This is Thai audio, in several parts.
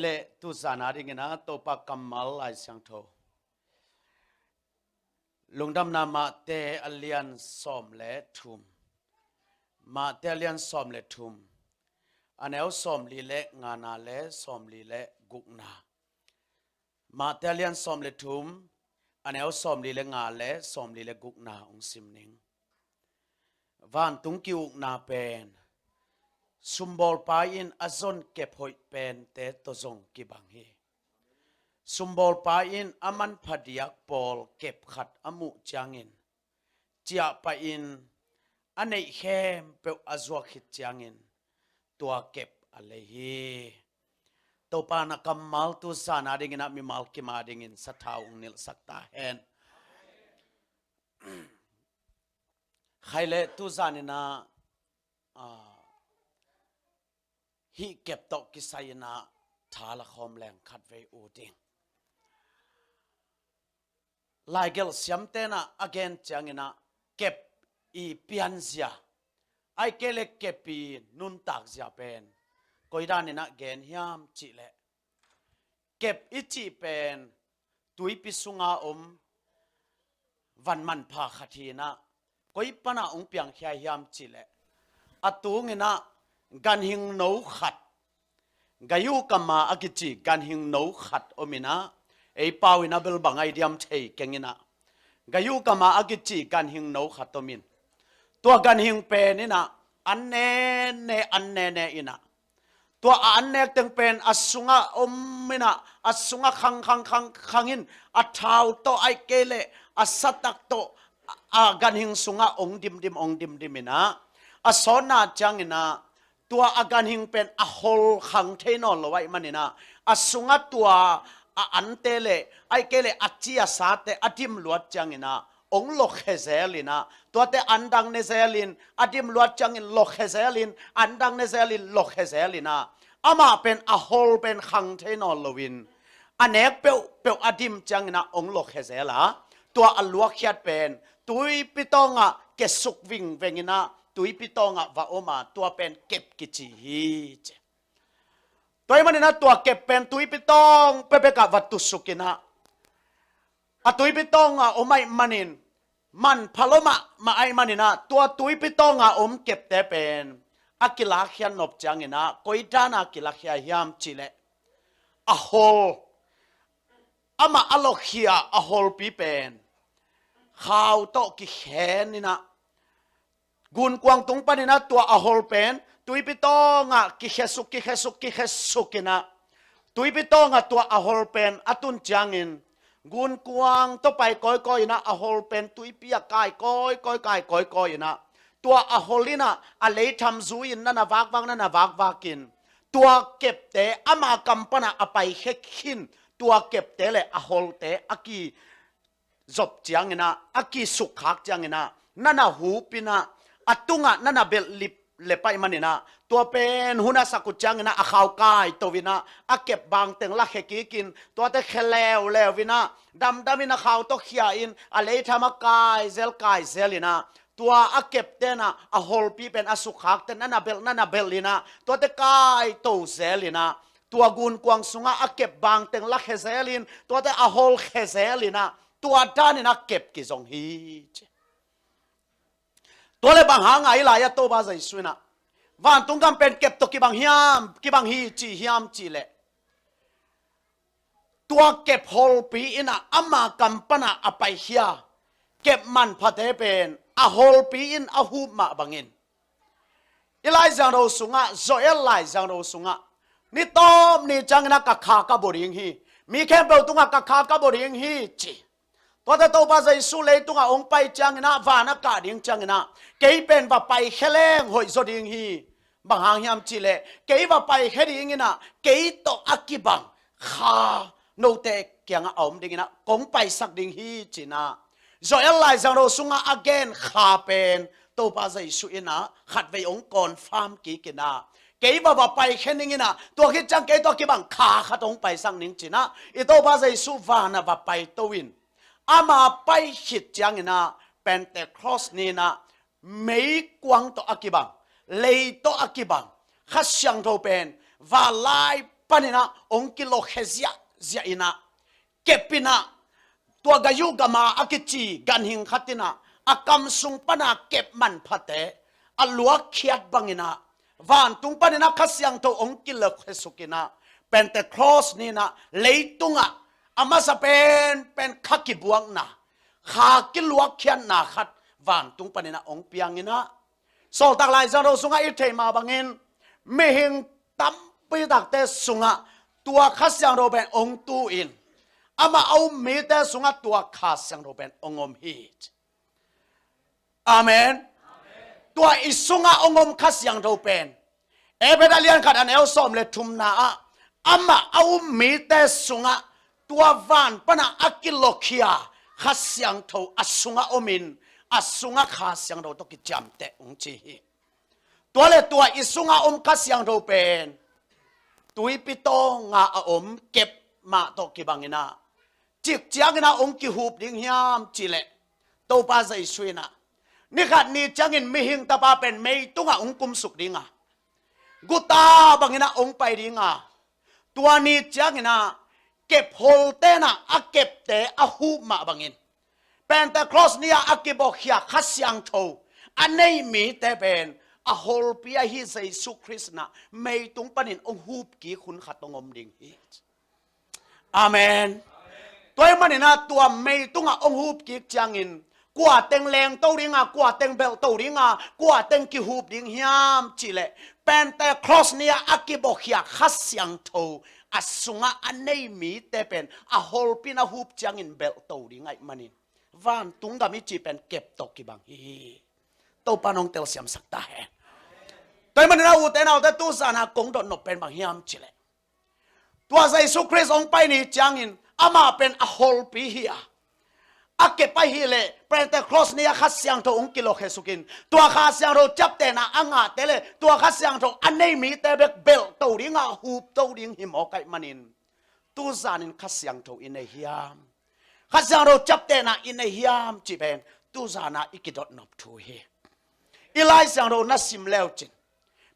เลตุสานาดิงินะตัวปากกัมมัลไลสังโทลุงดำนามาเตอเลียนสอมเลทุมมาเตอเลียนสอมเลทุมอันเอลสอมลีเลงานาเลสอมลีเลกุกนามาเตอเลียนสอมเลทุมอันเอลสอมลีเลงาเลสอมลีเลกุกนาองซิมนิงวันตุงกิวนาเป็นสุมบอลปาอินอซอนเก็บหอยเป็นเตตจงกิบังฮีสุมบอลปาอินอามันพดียกปอลเก็บขัดอามุจางอินเจียปาอินอันไหนเข้มเปออจวกขิดจางอินตัวเก็บอะไรฮีตัวปานักมัลตุสานาดิงินะมีมัลกิมาดิงินสัทธาองนิลสักตาเฮนใครเลตุสานินะฮีเก็บตกกิไซนะทาละคอมแรงขัดเวอูดิงลายเกลเสียมเตนะอเกนจังนะเก็บอีเปียนเสียไอเกลเก็บปีนุนตักเสียเป็นก็อีด้านนี้นะเกนยามจิเลเก็บอิจิเป็นตุยปิสุงาวันมันพาคทีนะก็อีปนาองเปียงแค่ยามจิเลอตูงนะกันหิงโนขัดกายุกมาอากิจิกันหิงโนขัดอมินะไอปาวินาเบลบังไอเดียมเทยเก่งนะกายุกมาอากิจิกันหิงโนขัดอมินตัวกันหิงเป็นนี่นะอันเนอินะตัวอันเนตึงเป็นอสุงะมินะอสุงะขังอินอัฐาวโตไอเกเลอสัตักโตกันหิงสุงะองดิมมินะอสอนาจังนะตัวอาการหิงเป็นอโหลขังเทนอลไว้มันนี่นะอสุงตัวอันเตเลไอเกเลอัจจิยาสาเตอดิมลวดจังนะองลกเฮเซลินะตัวเตอันดังเนเซลินอดิมลวดจังลกเฮเซลินอันดังเนเซลินลกเฮเซลินะอามาเป็นอโหลเป็นขังเทนอลวินอันเนกเปอดิมจังนะองลกเฮเซละตัวอลวกเขียดเป็นตุยปิตองะเกสุกวิ่งเวงินะตุยปิตองะวะโอมาตัวเป็นเก็บกิจิฮีเจตัวมันนี่นะตัวเก็บเป็นตุยปิตองเปเปกับวัตถุสุกินะอะตุยปิตองะโอไม่มันนินมันพะโลมาไอมันนี่นะตัวตุยปิตองะอมเก็บแต่เป็นอากิลาเขียนนบจังนะโกยดานากิลาเขียยามจิเลอะโฮอามาอโลเขียอะโฮลปีเป็นข่าวโตกิแขนนี่นะกุนกวางตรงปนินะตัวอโหลเป็นตุยปิตองะกิเขสุกินะตุยปิตองะตัวอโหลเป็นอตุนจังอินกุนกวางต้องไปก้อยนะอโหลเป็นตุยปิยกายก้อยนะตัวอโหลินะอะไรทำซูอินนั่นวากนั่นวากกินตัวเก็บเตะอามากัมปนาอไปเฮกินตัวเก็บเตะเลยอโหลเตะอากีจบจังนะอากีสุขักจังนะนั่นหูปินะอตุงะนั่นเบลลิปเลไปมันนี่นะตัวเป็นหุนาสกุจังนะอาขาวกายตัววินะอาเก็บบางเต็งละเขกีกินตัวแต่แคแล้ววินะดำวินะขาวตัวเขียอินอะไรทำกายเซลินะตัวอาเก็บเตนะอาโฮลปีเป็นอสุขักเตนั่นเบลลินะตัวแต่กายตัวเซลินะตัวกุนกวางสุงะอาเก็บบางเต็งละเขเซลินตัวแต่อาโฮลเขเซลินะตัวด้านนี่นะเก็บกิจงฮีตัวเลยบางหางไงหลายตัวบาใจสวยนะวันตุงกันเป็นเก็บตัวกีบางฮีจีเละตัวเก็บโฮลปีอินะอามากัมปนาอไปเฮียเก็บมันพัดเป็นอาโฮลปีอินอาหูมาบังอินอีไลจังเราสุงะโซเอลไลจังเราสุงะนี่ต้มนี่จังนักขากบริงฮีมีแค่เปลตุงะกขากบริงฮีจีตัวแต่ตัวภาษาอิสุเลตุงะองไปจังนะวานักกาดิงจังนะเกี่ยเป็นว่าไปเขลงหอยสดิงฮีบางหางยามจิเลเกี่ยว่าไปเขดิงนะเกี่ยโตอักกิบังขาโนเตเกียงอมดิงนะกงไปสักดิงฮีจีนะโซเอลไลจังเราสุงะ again ขาเป็นตัวภาษาอิสุอินะขัดไว้องค์กรฟาร์มกีกินะเกี่ยว่าไปเขนิงนะตัวคิดจังเกี่ยตัวกิบังขาขัดองไปสักนิงจีนะอีตัวภาษาอิสุวานะว่าไปตัววินอามาไปขิดจังนะเป็นแต่ครอสนี่นะไม่กวางตัวอากิบังเลยตัวอากิบังขัดช่างตัวเป็นว่าไล่ ปนินะองกิโลเฮเซียเซียอินะเก็บปินะตัวกายุกามาอากิจีกันหิงขัตินะอากำสุงปนาเก็บมันพัดเตอลัวเขียดบังอินะวันตุงปนินะขัสยังตัวองกิโลเฮสุกินะเป็นแต่ครอสนี่นะเลยตุงะอามาสเป็นขักกิบวงนะขากิลัวเขียนนาขัดวันตุงปนินะองเปียงอินะโซตักลายจะเราสุงอิเทมาบังอินไม่หิงตั้มไปตักเตสุงะตัวขัสยังเราเป็นองตูอินอามาเอามีเตสุงะตัวขัสยังเราเป็นองอมฮีตอาเมนตัวอิสุงะองอมขัสยังเราเป็นเอเบดาเลียนขัดอันเอลซอมเลทุมนาอามาเอามีเตสุงะตัววันปนะอากิโลเคียขัสยังเราอสุงะอมินอสุงะขัสยังเราต้องกิจำเตองจีตัวเลตัวอิสุงะขัสยังเราเป็นตุยปิโตงาเก็บมาตกิบังอินะจิกจังอินะกิหูบดิ้งยามจิเลตัวป้าใจช่วยนะนี่ขัดนี่จังอินไม่หิงตาป้าเป็นไม่ตุงกุมสุกดิ้งกุตาบังอินะไปดิ้งตัวนี้จังอินะเก็บโฮลเตนะเก็บเตะหูมาบังอินเป็นแต่ครอสเนี่ยเก็บบอกยาขัสยังโตอันนี้มีแต่เป็นโฮลปียฮิเซซุคริสนะไม่ตุงปนินหูบกี่คุณขัดตรงอมดิ้งฮิอาเมนตัวมันนี่นะตัวไม่ตุงหูบกี่จังอินกว่าเต็งแรงตัวริงกว่าเต็งเบลตัวริงกว่าเต็งกี่หูบดิ้งยามจิเลเป็นแต่ครอสเนี่ยเก็บบอกยาขัสยังโตสุงะอันนี้มีแต่เป็นโฮลปีนะหูบจังอินเบลตัวริงไงมันนี่วันตุงกามิจีเป็นเก็บตกกี่บางฮีตัวปานองเตลเสียมสักตาเห็นตัวมันเราแต่เราแต่ตัวสานะกงโดนนบเป็นบางยามจิเลตัวใจสุคริสองไปนี่จังอินอามาเป็นโฮลปีเฮียเก็บไปฮีเลเป็นแต่ครอสเนี่ยขัสยังโตองกิโลเฮสุกินตัวขัสยังเราจับแต่นะเตเลตัวขัสยังโตอันนี้มีแต่เบกเบลตัวริงหูบตัวริงหิมอไกมันอินตัวสานินขัสยังโตอินเฮียมขัสยังเราจับแต่นะอินเฮียมจีเป็นตัวสานะอิกิดนบทูเฮอีไลซ์ยังเรานัสิมเลวจิน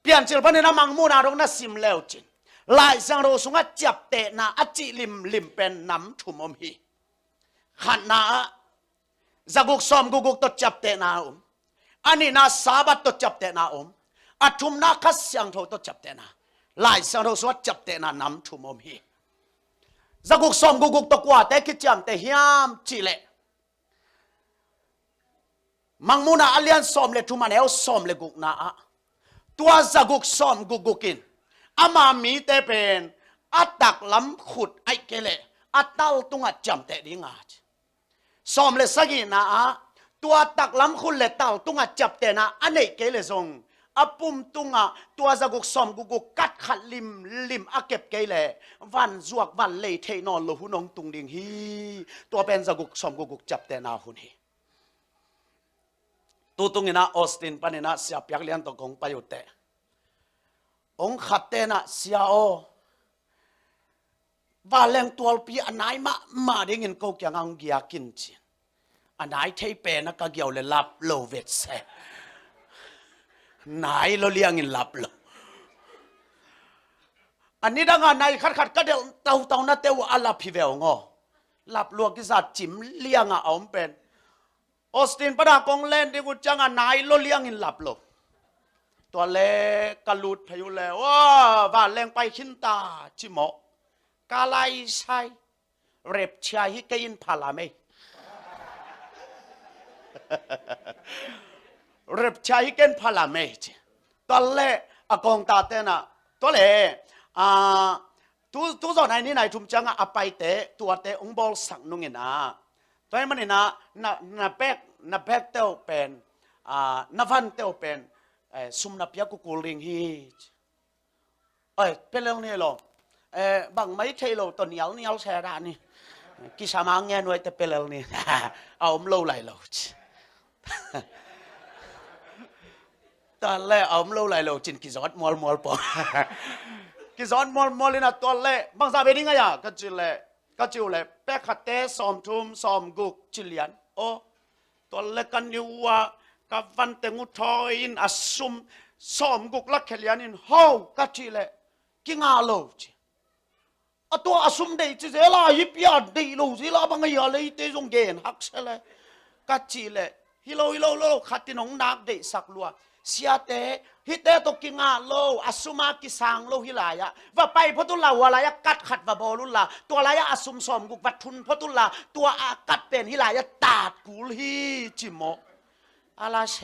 เปลี่ยนจิลพันธ์มังมูนาเรานัสิมเลวจินไลซ์ยังเราสุงจับแต่นะจิลิมเป็นน้ำถุมอมฮีขันนาจักุกซอมกุกตัวจับแต่นาอันนี้นาสาบัตตัวจับแต่นาทุมนาคัสยังโทตัวจับแต่นาไลซ์ยังเราสุงจับแต่นาน้ำถุมอมฮีจักุกซอมกุกตัวกว่าแต่กิจามแต่ยามจิเลมังมูนาอเลียนซอมเลทุมันเอลซอมเลกุกนาตัวจักุกซอมกุกินอามามีแต่เป็นตักล้ำขุดไอเกเลเต้าตุงจำแต่ดีงาซอมเลสกินาตัวตักล้ำขุดเลเต้าตุงจับแต่นะอันนี้เกเลซงปุ่มตุงตัวจักุกซอมกุกัดขัดลิมเก็บเกเลวันจวกวันเลยเทนอนโลหุนองตุงดิงฮีตัวเป็นจักุกซอมกุจับแต่นาหุนฮีตัวตุงนะออสตินปนินะเสียบยักเลียนตกงไปอยู่แต่องขัดเตนะเสียโอว่าแรงตัวปีอันไหนมาได้เงินก็ยังอังเกียกินจีอันไหนเทเปนะก็เกี่ยวเลยลับโลเวตเซไหนเราเลี้ยงเงินลับโลอันนี้ดังอันไหนขัดก็เดี๋ยวเต่านะเตวอัลลับพิเวลงอลับลวงกิจจิมเลี้ยงเอาเป็นออสตินประดากงเล่นที่กูจังอันไหนเราเลี้ยงเงินลับโลตัวเล็กกระลุดพายุแล้วว่าแรงไปขินตาจิโมกาไลใช้เร็บชายฮิกยินพาลาเมเร็บชายฮิกยินพาลาเมตัวเล็กกองตาเตนะตัวเล็กตัวสอนไหนนี่ไหนทุ่มจังไปเตะตัวเตะองบอลสังนุ่งเงินตัวนี้มันนี่นาเป๊กเต้าเป็นนาฟันเต้าเป็นซุมนับยากุกุลิงฮีเป็นเรื่องนี้หรอบางไม่ใช่เราตัวเหนียวแช่ด้านนี่กิสามังเงี้ยหน่วยแต่เป็นเรื่องนี้เอาโลไหลเราตอนแรกเอาโลไหลเราจินกิจวัตรมอลปอกิจวัตรมอลเลยนะตัวแรกบางสาเป็นยังไงก็จิเลยแป๊กขัดเตะซ้อมทุ่มซ้อมกุกจิเลียนโอ้ตัวแรกกันอยู่ว่ากับวันเตงุทอยน์ซุมซ้อมกุกลักเขลียนินโฮกัจจิเลกิงาโลจิ ตัวอสุมเดจิเจลาฮิปยาเดโลจิลาบังยาเลยเตจงเกนฮักเชลกัจจิเลฮิโลขัดตินงนักเดสักลัวเสียเตฮิเตตกิงาโลอสุมากิสังโลฮิลายะว่าไปพตุลาวลายะกัดขัดว่าบอลุลาตัวลายะอสุมสอมกุวัดทุนพตุลาตัวอากัดเป็นฮิลายะตาดกุลฮีจิโมอาลาแช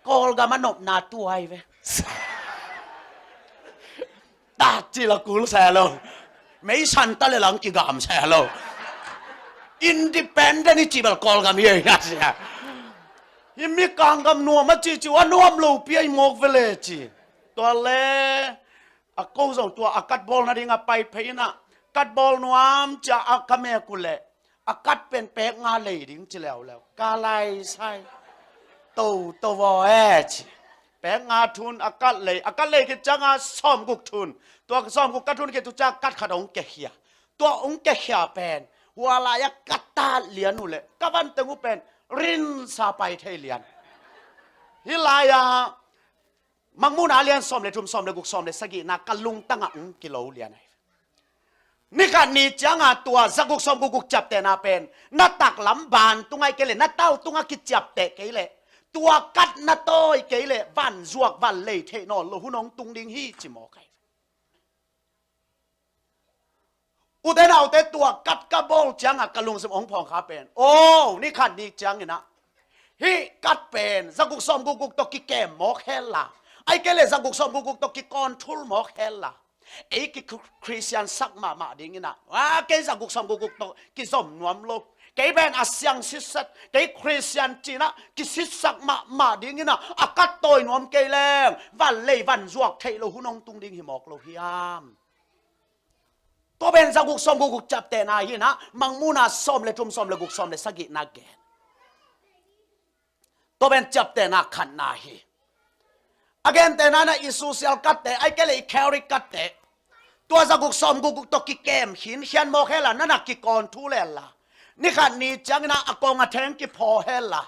กอลกามานบนาตัวไอเวตาจิละกุลแชโลไม่ฉันตะเลหลังกิกามแชโลอินดิเพนเดนต์จิบลกอลกามีอะไรเสียยิมีกังกำนัวมาจีว่านวมลูปีไอโมกเวลจีตัวเล่อากูส่งตัวอากัดบอลนาดิงาไปเพย์นะกัดบอลนวมจะอาคาเมกุเล่อากัดเป็นเป๊กงาเลยดิ้งจีแล้วกาไลใช่ตัวเอจีเป๊กงาทุนอากัดเลยกิจงาซ้อมกุกทุนตัวซ้อมกุกกัดทุนกิจจะกัดขัดองเกียตัวองเกียเป็นหัวลายกัดตาเลียนุเล่กวันตึงอุเป็นรินซาไปเทเลียนฮิลายามังมูนาเลียนสอมเลทุมสอมเลกุกสอมเลสกีนักกลุงตั้งกิโลเลียนนี่กันนี่จังตัวสกุกสอมกุกจับแต่นาเป็นนัดตักลำบานตุงไอเกเลนัดเต้าตุงกิจับแต่เกเลตัวกัดนัดโตยเกเลวันจวกวันเลยเทนอลโลหุนองตุงดิงฮีจิโมไกอุเทนเอาแต่ตัวกัดกระโบลจังกะลุงสมองพองขาเป็นโอ้นี่ขัดดีจังนี่นะฮิกัดเป็นสกุกสอมกุกตกิแกมหมอกเฮล่ะไอ้เกเลสกุกสอมกุกตกิกอนทุลหมอกเฮล่ะไอ้กิคริสเตียนสักมาดิ้งนี่นะว่าเกสกุกสอมกุกตกิสมนวมโลเกเป็นอาเซียนสิสัตเกคริสเตียนจีนะกิสิสักมาดิ้งนี่นะอากัดโตยนวมเกลงวันเลยวันจวกเทโลหุนองตุงดิ้งหิมอกโลฮิยามตัวเป็นสกุกสอมกุกจับแต่นายนะมังมูนาสอมเลทุมสอมเลกุกสอมเลสกินาเกนตัวเป็นจับแต่นาขันนาฮีอเกนแต่นาอิสุเซลกัดแต่ไอเกเลยแคริกัดแต่ตัวสกุกสอมกุกตกิเกมหินเขียนโมเฮล่ะนั่นกิกอนทุเลล่ะนี่ขันนี้จังนะอากงอาแทงกิพอเฮล่ะ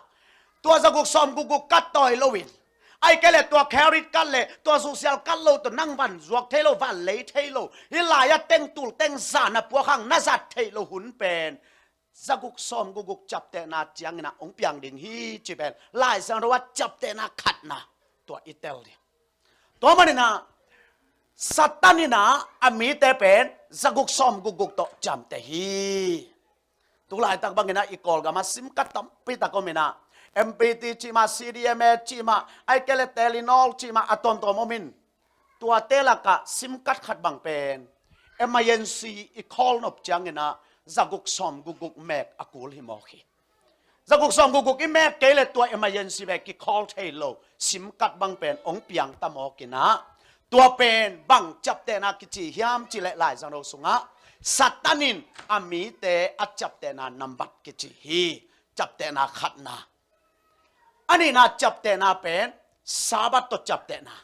ตัวสกุกสอมกุกกัดต่อยโลวินไอ้เกลตัวแคริกันเลยตัวโซเชียลกันโลตัวนั่งวันจวกเทโลวันเลยเทโลฮิลายะเต็งตุลเต็งสานะพวกข้างน่าจัดเทโลหุนเป็นสกุกสอมกุกจับแต่นาจังนะองเปียงดิ่งฮีจีเป็นลายสังรวัตจับแต่นาขัดนะตัวอิตาลีตัวมันนะสัตตานี่นะอามีแต่เป็นสกุกสอมกุกตจำแต่ฮีตุลายตักบังนะอีกอลกามาซิมกัดตั้มปิตาก็มีนะMPT จีมา CDMA จีมาไอเกลเทลินอลจีมาอะตอนตัวโมมินตัวเตลักะซิมกัดขัดบังเป็น emergency อีคอลนบจังนะจักุกสอมกุกแมกอากูลฮิมอคีจักุกสอมกุกอีแมกเกลตัว emergency แมกอีคอลเทโลซิมกัดบังเป็นองเปียงตามอกินะตัวเป็นบังจับเตนักกิจิฮิมจิเลหลายจังเราสุงะสัตตานินอามีเตอจับเตนานัมบัดกิจิฮีจับเตนาขัดนาอันนี้น่าจับแต่น่าเป็นสาบัตตจับแต่น่า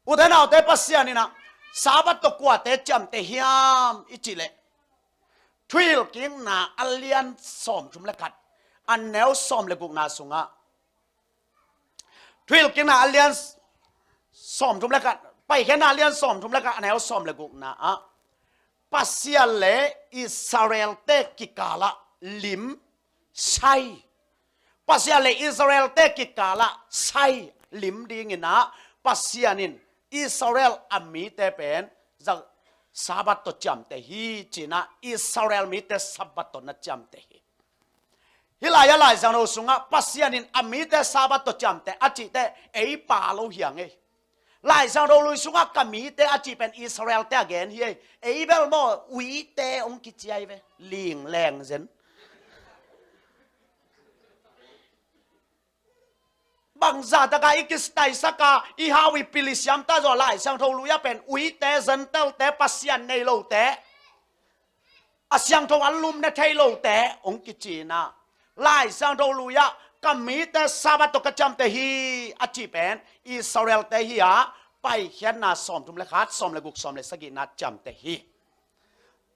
อุทานเอาแต่ปัสยานี่นะสาบัตตกว่าแต่จำแต่ฮิมอิจิเลทวิลกิ้งน่าอัลเลียนสอมจุมเล็กัดอันแนวสอมเล็กุกน่าสุงะทวิลกิ้งน่าอัลเลียนสอมจุมเล็กัดไปแค่น่าอัลเลียนสอมจุมเล็กัดอันแนวสอมเล็กุกน่าปัสยาเลอิสราเอลเตกิกาละลิมใช่ปัสยาเลอิสราเอลเตกิกาละใช่ลิมดีงินะปัสยานินอิสราเอลอามีเตเป็นจากสาบัตตจำเตฮีจีนะอิสราเอลมีเตสาบัตตนัจำเตฮีฮิลายาลายจังเราสุงะปัสยานินอามีเตสาบัตตจำเตอจิเตเอปาโลเฮียงเอลายจังเราลุยสุงะกามีเตอจิเป็นอิสราเอลเตอเกนเฮียเอเบลโมวีเตองกิจใจเวลิงแรงเซนบางซาตะกาอิกิสไตสักาอีฮาวิปิลิสยามตาจอไลสังทลุยาเป็นอุยเตซันเตลเตปัสยันในโลเตอาสังทวันลุมในไทยโลเตองกิจีนะไลสังทลุยากามีเตซาบัตกจำเตฮีอาจิเป็นอิสราเอลเตฮีอาไปเขียนนาสอมทุมเลขาสอมเลกุกสอมเลสกินาจำเตฮี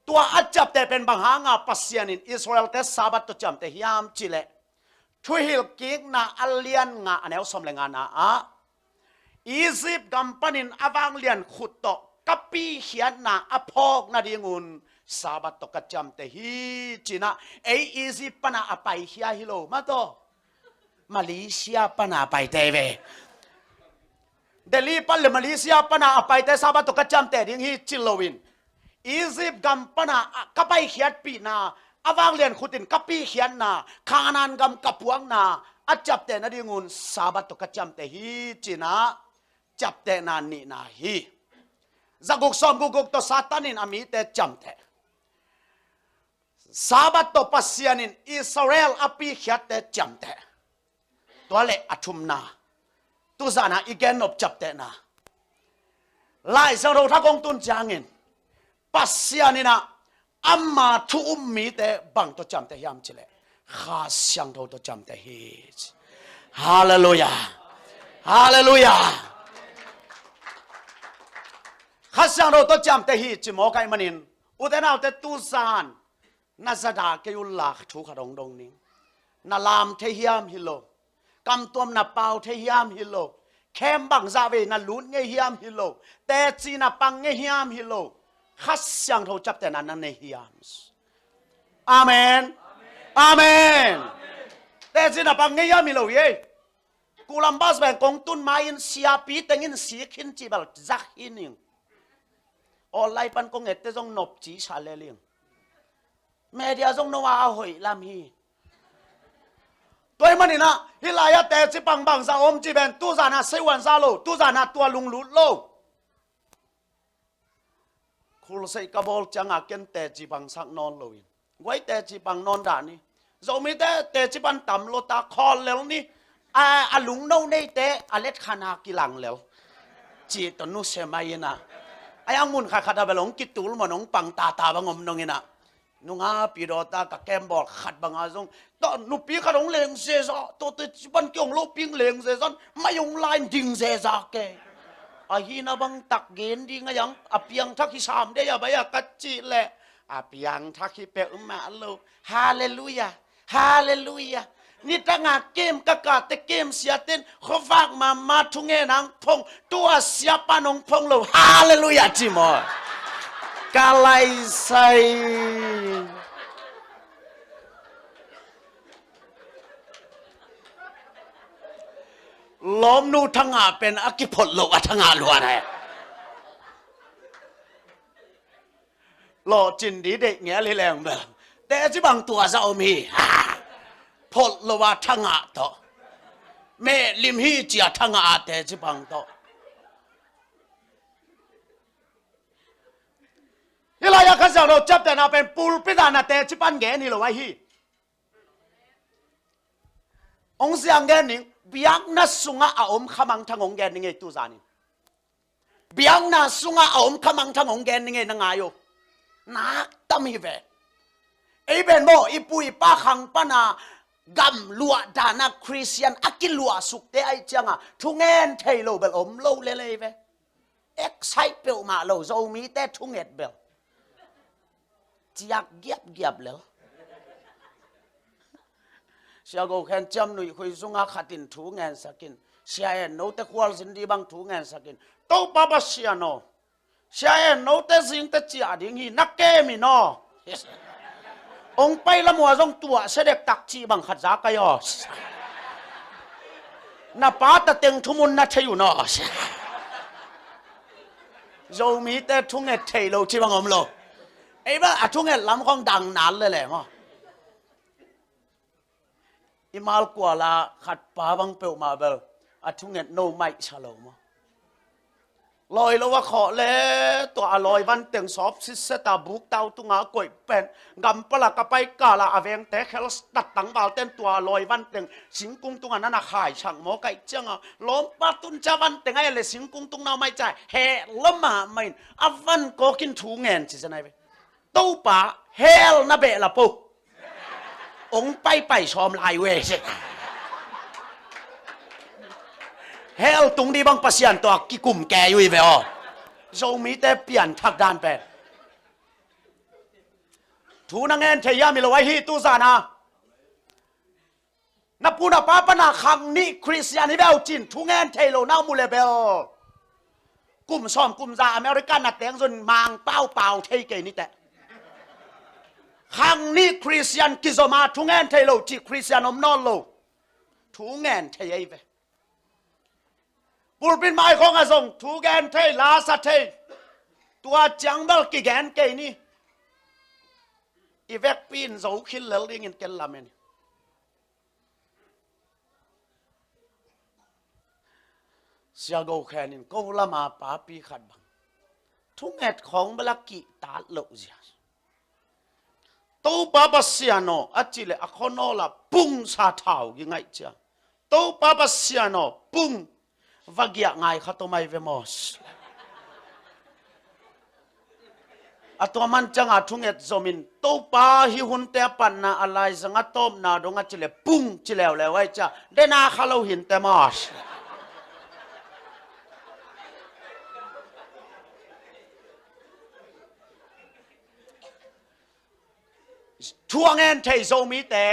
ตัวอาจับเตเป็นบางหางาปัสยันินอิสราเอลเตซาบัตจำเตฮียามจิเลทวิลกิกนาอัลเลียนงาอันเอลสมเลงานาอียิปต์กัมปนินอวังเลียนขุดโต กับปีเขียนนาอพอกนาดีงุนสาบัตตกจำแต่ฮีจีนะอียิปต์ปนาอไปเฮียฮิโลมาโตมาเลเซียปนาไปเตเวเดลีปัลเลมาเลเซียปนาอไปเตสาบัตตกจำแต่ดิ้งฮีจิโลวินอียิปต์กัมปนากับไปเขียนปีนาอวางเลียนขุดินกับปีเขียนนาคานันกัมกับพวงนาอาจับแต่นาดีงุนสาบัตตกจำแต่ฮีจีนะจับแต่นานีนาฮีจักกุกซอมกุกตัวซาตานินอามีแต่จำแต่สาบัตตัวปัสยานินอิสราเอลอภิเขียแต่จำแต่ตัวเล็กอัทุมนาตุจานาอีกแกนอบจับแต่นาไล่สังเราทักองตุนจางอินปัสยานินะอัมมาทุมมีแต่บังตัวจำแต่ยามเจเลข้าเสียงเราตัวจำแต่เฮจฮาเลลูยาฮาเลลูยาข้าเสียงเราตัวจำแต่เฮจหมอไก่มันินอุตนาแต่ตุจานนาซาดาเกยุลลักทุกขดงดงนี้นาลามเทียมฮิโลกำตัวนาเปาเทียมฮิโลเข้มบังซาเวนาลุนเงียมฮิโลแต่จีนาปังเงียมฮิโลข้าเสียงเราจับแต่นั้นนั่นเงียมอาเมนอาเมนแต่จีนาปังเงียมฮิโลเย่กูลำบากแบบกงตุนมาอินเสียปีแต่งินสีขินจีบลจักอินิงออนไลน์ปันกงเอตเตจงนบจีชาเลเลียงแม่เดียจงนัวหอยลำฮีตัวมันนี่นะฮิลายาแต่จิปังบังซาอมจีเป็นตุจานาเซวันซาโลตุจานาตัวลุงลุโลคุลเซกบอลจังอาเกนแต่จิปังสักนอนโลวินไว้แต่จิปังนอนด่านี่จะมีแต่จิปังต่ำโลตาคอแล้วนี่ลุงโน่ในแต่อเล็ดขานากิลังแล้วจีตนุเสมายินะไอ้อังมุนข้าขัดไปหลงกิตูลมันหลงปังตาบังอมนงยินะนุงอาปีโดตากับแกมบอลขัดบังอาซงตอนนุปีขนมเลงเซซาตัวติดบันเกี่ยงโลปิงเลงเซซันไม่ยงไลน์ดิงเซซาเกอาฮีนาบังตักเกนดิงยังอเปียงทักที่สามได้ยาใบยากัจจิแหละอเปียงทักที่เปอุมาโลฮาเลลูยาฮาเลลูยานี่ตั้งเกมกะกะแต่เกมเสียเต้นเขาฝากมาทุ่งเงินพงตัวเสียปานงพงโลฮาเลลูยาจิมอกาไลไซล้อมนูทั้งอาเป็นอักิพลโลกทั้งอาล้วนเลยโลจินดีเด็กเงี้ยเลยแรงแบบแต่ที่บางตัวจะเอามีพลโลวาทั้งอาต่อแม่ลิมฮีเจียทั้งอาแต่ที่บางต่อนี่เราอยากจะเราจับแต่เราเป็นปูลพิธานาแต่ที่ปันแกนี่เราไว้ฮีองเสียงแกนี่เบียงน่าสุงอาอมขมังทั้งองแกนี่ไงตุจานี่เบียงน่าสุงอาอมขมังทั้งองแกนี่ไงนังไงโยนักตั้มฮีเวไอ้เป็นโมอีปุยป้าขังปนากำลัวดานาคริสเตียนอากิลัวสุกเตไอจังอ่ะทุงเงินเทโลเบลอมโลเลเลยเวเอ็กไซเปิลมาโลโซมีแต่ทุงเงินเบลจากเกียบแล้วเสียกูแค่จำหนุ่ยคุยสุงอาขัดินทุงเงินสักินเสียเอ็นโนเตควอลสินดีบังทุงเงินสักินโตปาบเสียโนเสียเอ็นโนเตสิงเตจีอาดิงฮีนักเกมิโนองไปละมัวจงตัวเสด็จตักจีบังขัดจากกยอสนาป้าตะเต็งทุมุนนาเทอยู่นอสโจมีแต่ทุ่งเงินเทโลที่บังอมโลไอ้บ้าทุ่งเงินล้ำของดังนานเลยแหละมั้งอิมาลกว่าละขัดป้าบังเปิลมาเบลทุ่งเงินโนไม่ชะโลมั้งลอยแล้วว่าขอเลยตัวลอยวันเตียงสอบซิสตาบุกเต้าตุงอาก๋วยเป็นกำปลากระไปกาลาอเวงแต่แค่ตัดตังเบาเต้นตัวลอยวันเตียงสิงกุ้งตุงอันนั้นขายช่างหมอไก่เจ้าล้อมปาตุนจาวันเตียงไอ้เลยสิงกุ้งตุงนาไม่ใจเฮลมาไม่อวันก็กินถูเงินสิจะไหนไปตู้ป่าเฮลนาเบะละปุ๊องไปชอมลายเวชเฮลตุงดีบังปัสยันตัวกิกุมแกอยู่อีเวอโจมีแต่เปลี่ยนทักด้านเป็นทูนังเงินเทียมิลไว้ฮีตุซานานับปูนับป้าปนาคังนี่คริสเตียนนี่เบลจินทูเงินเทโลนามูเลเบล กุมซ้อมกุมซาอเมริกันนัดแตงจนมางเป้าเปล่าเทเกนี่แต่ครั้งนี้คริสเตียนกิโซมาทุงแอนเทโลจีคริสเตียนอมนอลโลทุงแอนเทยเวบุรบินไม้ของอาทรงทุงแอนเทลาสเทตัวจังเบลกิแกนเกนี่อีเวกปีนโจคิลเลลิงอินเกลลาเมนเสียโกแค่นินกูละมาป้าปีขัดบังทุงแอดของเบลกิตาโลเซียตู้ป้าปัสยานโนอัจจิเลอคอนโนลาปุ้งซาเท้ายังไงจ้ะตู้ป้าปัสยานโนปุ้งวากียไงข้าตัวไม่เวมอสอะตัวมันจังอาทุงเอ็ดจอมินตู้ป้าฮิหุนเตปันนาอะไรสังตอมนาดงอัจจิเลปุ้งจิเลวเลวไว้จ้ะเดนาข้าเราหินเตมอสช่วงเงินเทโซมีแต่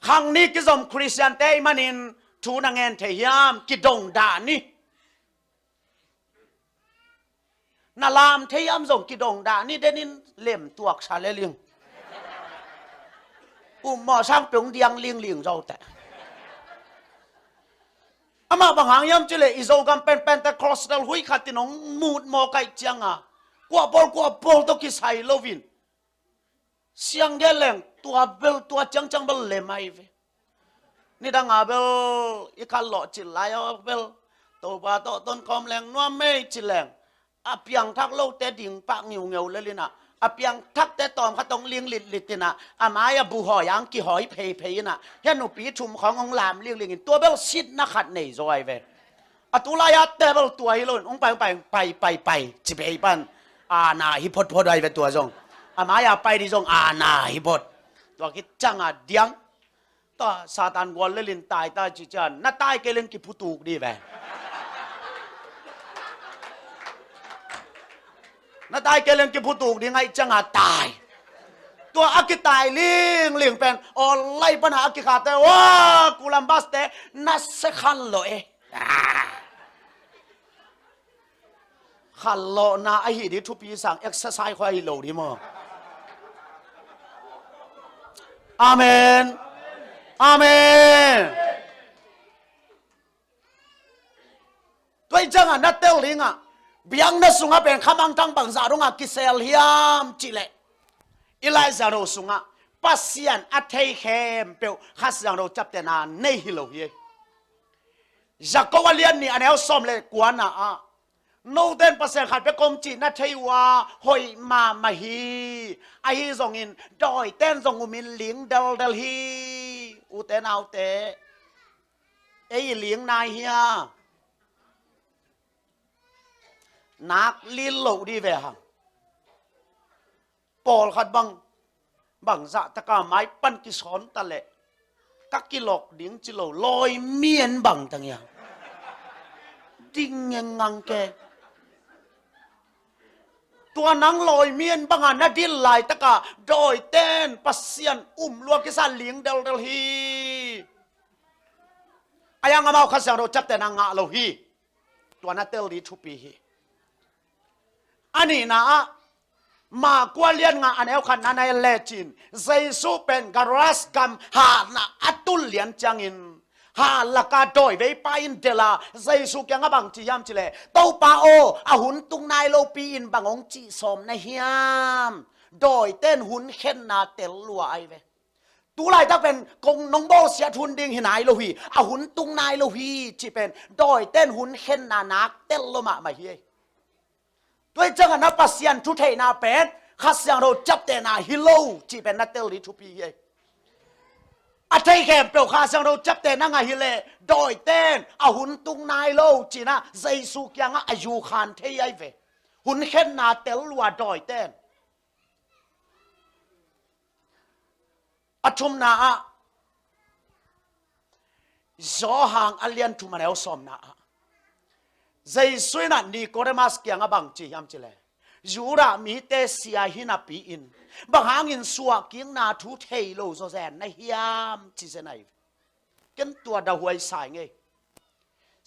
ครั้งนี้กิจมคริสเตียนเตมันอินทูนังเงินเทียมกิดงดานี่นาลามเทียมส่งกิดงดานี่เดนินเล่มตัวชาเลลิงหมอช่างเปียงเดียงลิงเราแต่อามาบางหางยามจุเลอิโซกัมเป็นแต่ครอสเดลหุยขัดตินงมูดมอไกจังอ่ะกว่าบอลตัวกิสไฮโลวินเสียงเกลงตัวเบลตัวจังเบลเลไม่เวนี่ดังอาเบลอีกาหล่อจิลไลอาเบลตัวบ้าตัวต้นคอมแรงนัวไม่จิแรงอาเปียงทักโลเตดิ่งปากเงียวเลยนะอาเปียงทักแต่ตอมเขาต้องเลี้ยงลิดนะอามายบุหอยังกี่หอยเพยนะเห็นหนูปีชุมขององลามเลี้ยงตัวเบลชิดนักขัดในซอยเวอตุลายาเตเบลตัวฮิโลนองไปจิเปย์ปันนาฮิพดไว้เป็นตัวจงอามายาไปดิจงนาฮิพดตัวคิดจังเดียงต่อซาตานวอลเลลินตายจิจันน่าตายเกลินกิพุตูกดีแวน่าตายเกลินกิพุตูกดีไงจังตายตัวอากิตายเลี้ยงเป็นออไล่ปัญหาอากิขาแต่ว่ากูลัมบัสเตนัสขันโลขันโลนาไอหิดิทุปีสั่งเอ็กซ์ไซส์ควายโลดีมั้งอาเมนอาเมนตัวจังนัดเตลลิงเบียงนัดสุงเป็นขมังทังบังซารุงกิเซลฮิยามจิเลอิไลซาโรสุงปัสยันอัตเทเคมเปลขัสยังเราจับแต่นาเนฮิโลเฮจากกวาเลียนนี่อันนี้เอาซ้อมเลยกวนโนเดนภาษาขัดไปกรมจีนนัทเทวาหอยมาฮีไอฮีส่งอินดอยเต้นส่งอุมินหลิงเดลฮีอุเตนเอาเตไอหลิงนายเฮียนักลิลโลดีเวหังปอลขัดบังจะตะกาไม้ปั้นกิสอนตะเละกักกิโลกดิ้งจิโลลอยเมียนบังตั้งอย่างดิ้งยังงังแกตัวนังลอยเมียนบังนาดิลไหลตะกาโดยเต้นปัสเซียนลวงกิสานเลียงเดลฮีอายังเอาข้าเสียงเราจับแต่นางโลฮีตัวนัดเตลลีทุปีฮีอันนี้นะมากว่าเลียนงานเอาขันนั้นในเลจินเซซูเป็นการัสกัมหานะอัตุลเลียนจังอินหาลักาโดยเวปาอินเดลาเซซูแกงบังจียามจิเลเต้าปาโออาหุนตุงนายโลปีอินบังองจีสมในเฮียมโดยเต้นหุนเข็นนาเตลลัวไอเวตัวไรถ้าเป็นกงนงโบเสียทุนดิ่งหินายโลฮีอาหุนตุงนายโลฮีจีเป็นโดยเต้นหุนเข็นนานักเตลโลมาเฮียด้วยจังนับปัสยันทุเทนาเป็นข้าเสียงเราจับแต่นาฮิโลจีเป็นนัดเตลลีทุปีเย่อัตย์แคมเปลข้าเสียงเราจับแต่นางฮิเลโดยเต้นอาหุนตุงนายโลจีนะใจสุกยังอายุขันเทียเวหุนเข็นนาเตลลัวโดยเต้นอัชุมนาจอหางอเลียนทุมันเอาสมนาใจสวยนันนี่ก็ได้มาสเกียงบังจียามจิเลยูรามีเตเสียหินาปีอินบางหางอินสัวกิงนาทุเทโลโซแซนในยามจีเซนัยกันตัวดาวหวยสายไง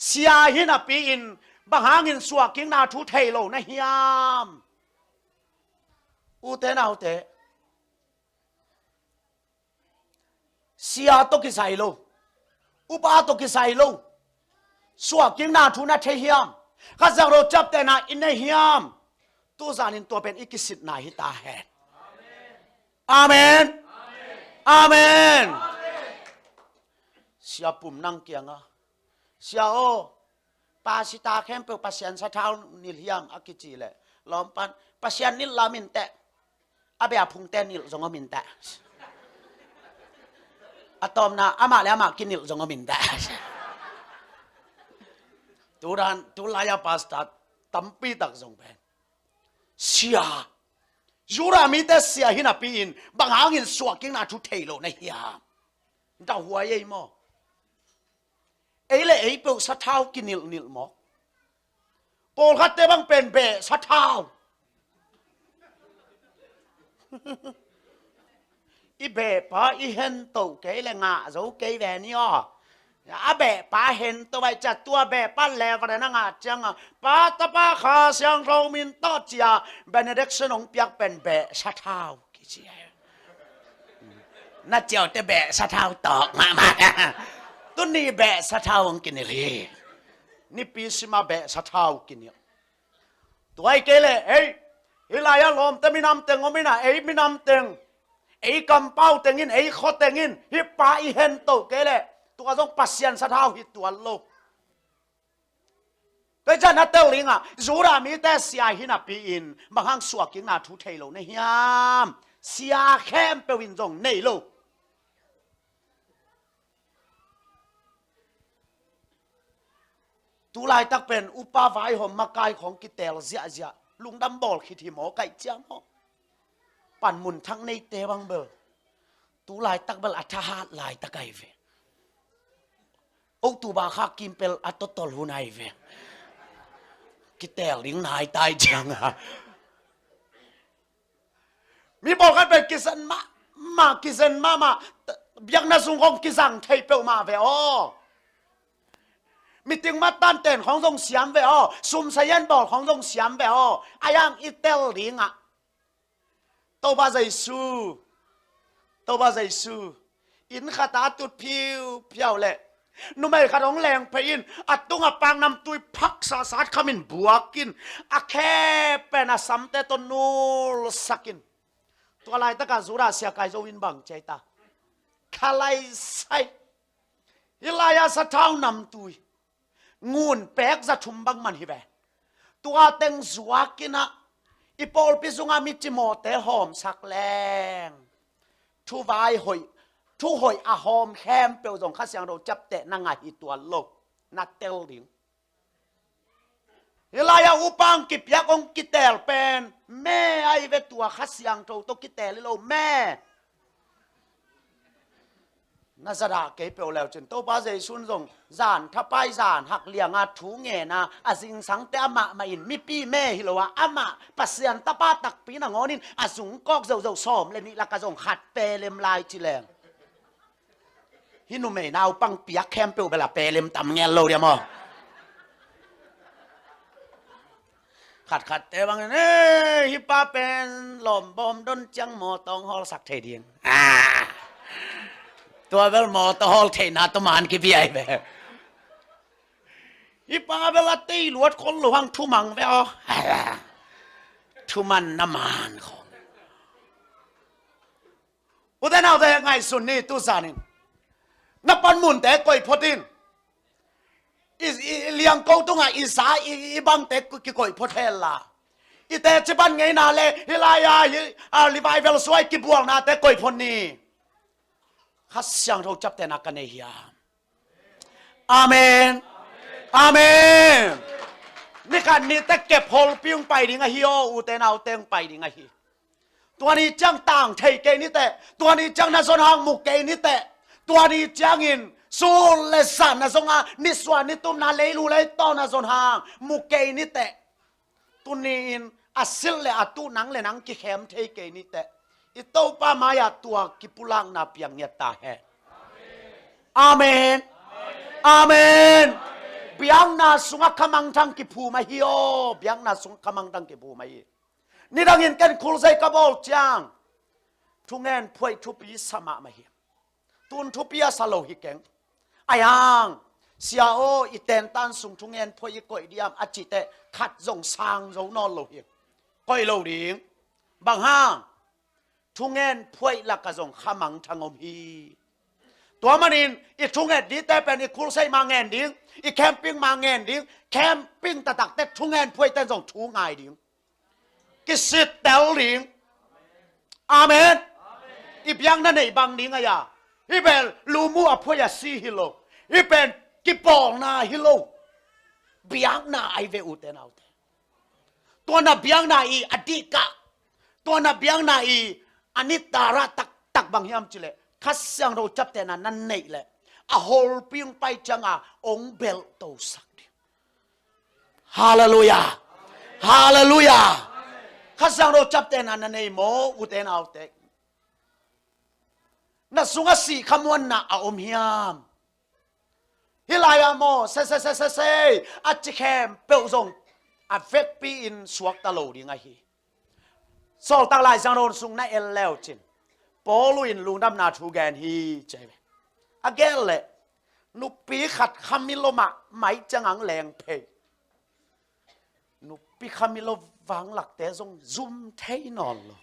เสียหินปีอินบังหางินสวกิงนาทุเทโลนะเฮียมอุเตนาอุเตเสียตกิไซโลอุปาตกิไซโลสวกิงนาทุนะเทเฮียมข้าจะเราจับแต่นาอินเนเฮียมตัวจานินตัวเป็นอิกิสิตนาหิตาแหนอาเมนอาเมนเสียปุ่มนั่งเกียงอ่ะเสียโอปาสิตาแคมเปปัสยันสะเท้านิลเฮียมอากิจิเลยล้อมปันปัสยันนิลลามินเตะอาเบียพุงเตนิลจงมินเตะอะตอมนาอามาแล้วมากินนิลจงมินเตะตุลายาปาสตาตัมปีตักจงเป็นเสียยูรามีแต่เสียหินาปีนบางหางินสวกิงนาทุเทโลในเฮียมดาวหัวยัยมอเอ้เลยเปิลสะเท้ากินนิลมอกโปลคัดเตบังเป็นเบะสะเท้าอีเบะป้าอีเห็นตัวเกยเลยงะจะเกยแหวนนี่อ๋ออาเบะป้าเห็นตัวไปจัดตัวเบะป้าเลวเลยนะงะจังอ่ะป้าตาป้าขาเสียงเรามินต้อจียเบเนเด็กสนองเปียกเป็นเบะสะเท้ากี่เจียน่าเจียวแต่เบะสะเท้าตอกมาตัวนี้เบะสะเท้ากินเลยนี่ปีสิมาเบะสะเท้ากินเนี่ยตัวไอ้เกลเลยเอ้ยฮิลายาลมแต่ไม่นำเต็งก็ไม่น่ะเอ้ยไม่นำเต็งเอ้ยกำเป้าเต็งอินเอ้ยขอเต็งอินฮิปป้าอีเห็นโตเกลเลยตัวต้องปัสยันสะเท้าฮิตัวโลกก็จะนัดเตลิงอ่ะจูรามีแต่เสียหินาปีอินบางครั้งสวกิงนาทุเทโลในยามเสียแคมเปวินจงในโลกตุลายตักเป็นอุปาไฟหอมมากายของกิเตลเสียลุงดำบอลคิดที่หมอไก่เจ้าหมอปั่นมุนทั้งในเตบังเบอร์ตุลายตักเบลอัฐหาลายตะไกเวโอตุบาคากิมเปลอัตตอลหุนไอเวกิเตลลิงนายตายจังอะมีบอกกันเป็นกิสันมากิสันมายังน่าสุงของกิสังไทยเปลมาเวอมีติงมาตันเต้นของทรงเสียมเวอซุ่มเสียนบอลของทรงเสียมเวออายังอิเตลลิงอะโตบาใจสู้อินขาตาตุดพิวเพียวเลยนุ่มไอ้ขาดองแรงไปอินอัดตุงอับปังนำตุยพักสาสาดขมินบัวกินอะแค่เป็นอาสัมเตตนูลสักินตัวอะไรตะการสุราเสียกายโจวินบังใจตาคาไลไซฮิลายาสะเท้านำตุยงูนแปกจะชุมบังมันฮิเบตัวเต็งสวากินะอีปอลพิสุงามิจิโมเตหอมสักแรงทุวายหอยทุหอยอาหอมแคมเปลวจงข้าเสียงเราจับเตะนางอีตัวโลกนัดเตลลิงเฮลายาอุปังกิบยักองกิเตลเป็นแม่ไอเวตัวข้าเสียงเราตกิเตลโลแม่น่าจะด่าเก็บเปลวแล้วจนโตบ้าใจซุนจงจานถ้าไปจานหักเลียงอาถูเงนะอาสิงสังเตอามาอินมีปีแม่ฮิโลวะอามาปัสยันตาป้าตักปีนังอนินอาสุงกอกเจ้าสอมเลยนี่ละกะจงขัดเปเลมลายจิแรงฮินุเมนาวปังเปียกแคมเปลเวลาเปเลมตำเงี้ยโลเดียมอขัดแต่บางเนี่ยฮิปป้าเป็นหล่อมบอมดนจังหมอตองฮอลสักเทเดียงตัวเวลหมอตอฮอลเทนาตมานกี่พี่ไอแบบฮิปป้าเวลาตีหลวดคนหลวงทุมังไปอ๋อทุมันน้ำมันของอุตส่าห์แต่ยังไงสุนนี่ตุสานินนับปันมุนแต่ก่อยพอดินเลี้ยงกูตุงอ่ะอีสาอีบังแต่กี่ก่อยพอเทลล่ะอีแต่จะบันไงนาเลยฮิลายาลิบายเวลสวยกี่บวงนาแต่ก่อยพอนี่ข้าเสียงเราจับแต่นักกันเฮียอาเมนอาเมนนี่กันนี่แต่เก็บพลปิ้งไปดิงะฮิโออุเตนเอาเตงไปดิงะฮิตัวนี้จังต่างไทยเกนี่แต่ตัวนี้จังนาซอนหางมุกเกนี่แต่ตัวนี้จังอินสูเลสันนาซงอานิสวานิตุมนาเลลูเลยต้อนาซอนหางมุกเกนี่แต่ตัวนี้อินอาศิลเลอาตูนังเลนังกิเข้มไทยเกนี่แต่อิโตปามายาตัวกิปุลังนาเปียงเนียตาเฮอาเมนอาเมน biang na sunga kamang thang ki phu ma hi o biang na sung kamang thang ki phu ma hi ni dangin ken khul zai ka bol chang thungen phoi thu pi sama ma hi tun thu pi salo hi keng ayang sia o iten tan sung thungen phoi koi diam achite khat jong sang zo no lo hi koi lo ding bang hang thungen phoi la ka jong kamang thangom hiตัวมันอินอีทุ่งเอ็ดดีแต่เป็นอีคูลไซมาเงินดิ้งอีแคมปิ้งมาเงินดิ้งแคมปิ้งตะตักแต่ทุ่งเงินพวยแต่ส่งทุ่งไงดิ้งกิสิตเตลดิ้งอาเมนอีเพียงนั่นไอ้บางดิ้งอะยาอีเป็นลูมูอพวยซีฮิโลอีเป็นกิปองนาฮิโลเบียงนาไอเวอุเตนเอาเตตัวน่ะเบียงนาอีอดีกะตัวน่ะเบียงนาอีอนิตาระตักบางยามจิเลข้าสั่งเราจับแต่นั้นนี่แหละอะโฮลปิ้งไปจังอ่ะองเบลโตสักฮาเลลูยาฮาเลลูยาข้าสั่งเราจับแต่นั้นนี่โมอุเตนเอาเตน่ะสุงสีขมวนน่ะอมยามฮิลายาโมเซอัจฉริยะเปิลซงอัฟเฟกปีอินสวกตะโลดีไงฮีโซลตังไลสั่งเราสุงน่ะเอลเลวจินปอลุนลุงดำนาทูแกนฮีใจไหมอเกลเลยนุปีขัดคามิโลมาไม่จังแรงเพยนุปีคามิโลวังหลักแต่ทรงซุ่มเทนอนเลย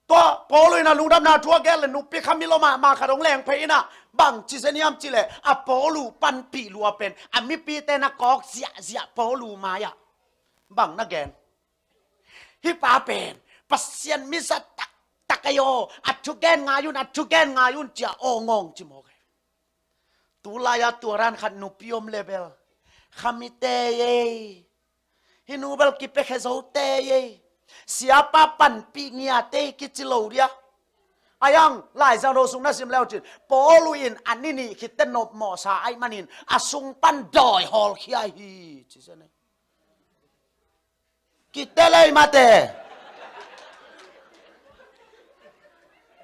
ตัวปอลุนนะลุงดำนาทัวแกเลยนุปีคามิโลมาขัดองแรงเพยนะบังจิเซนิยมจิเลยอะปอลูปันปีลัวเป็นอะมิปีเตนักกอกเสียปอลูมาอะบังนักแกนฮิปาเป็นปัสยันมิสัตตักโยอัจฉุแกนงายุนอัจฉุแกนงายุนจะโองงจิโมกตุลายาตัวรันขัดนุปิยมเลเบลขมิเตยฮินูเบลกิเปเคโซเตยเสียป้าปันปีเงียเตกิจิโลเดียอายังหลายจังโรสุงนัสิมแล้วจิปอลุอินอันนี้นี่คิดเตนบหมอสาไอมันินอสุงปันดอยฮอลขี้ไอฮีจิเซนกิเตเลยมาเต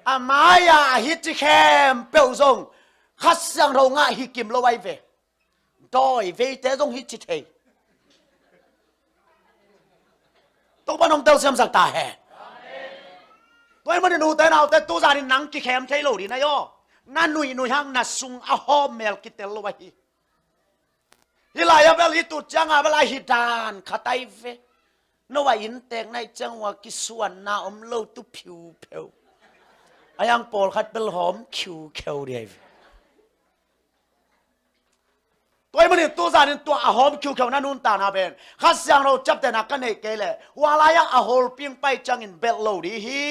อามายาฮิจิแคมเปียวซงขัดสังเราง่ายฮิกิมโลไวเวดอยเวเตซงฮิจิเทตัวบ้านองเตลเสียมสักตาแห่ตัวมันดูแต่เราแต่ตัวจารินังกิแคมเทโลดีนะโยนั่นหนุ่ยหังนัสุงอาฮอมเมลกิเตลโลไวฮิลายาเบลฮิตุจังอาเบลฮิดานขัดไอเวนว่าอินเตงในจังหวะกิส่วนนาอมโลตุผิวเผวอายังปอลขัดเปลหอมคิวเขียวเดียวตัวมันตัวจานินตัวหอมคิวเขียวนั่นนุ่นตานาเป็นข้าเสียงเราจับแต่นักกันเอกเลยว่าลายังอาโฮลปิ้งไปจังอินเบลโลดีฮิ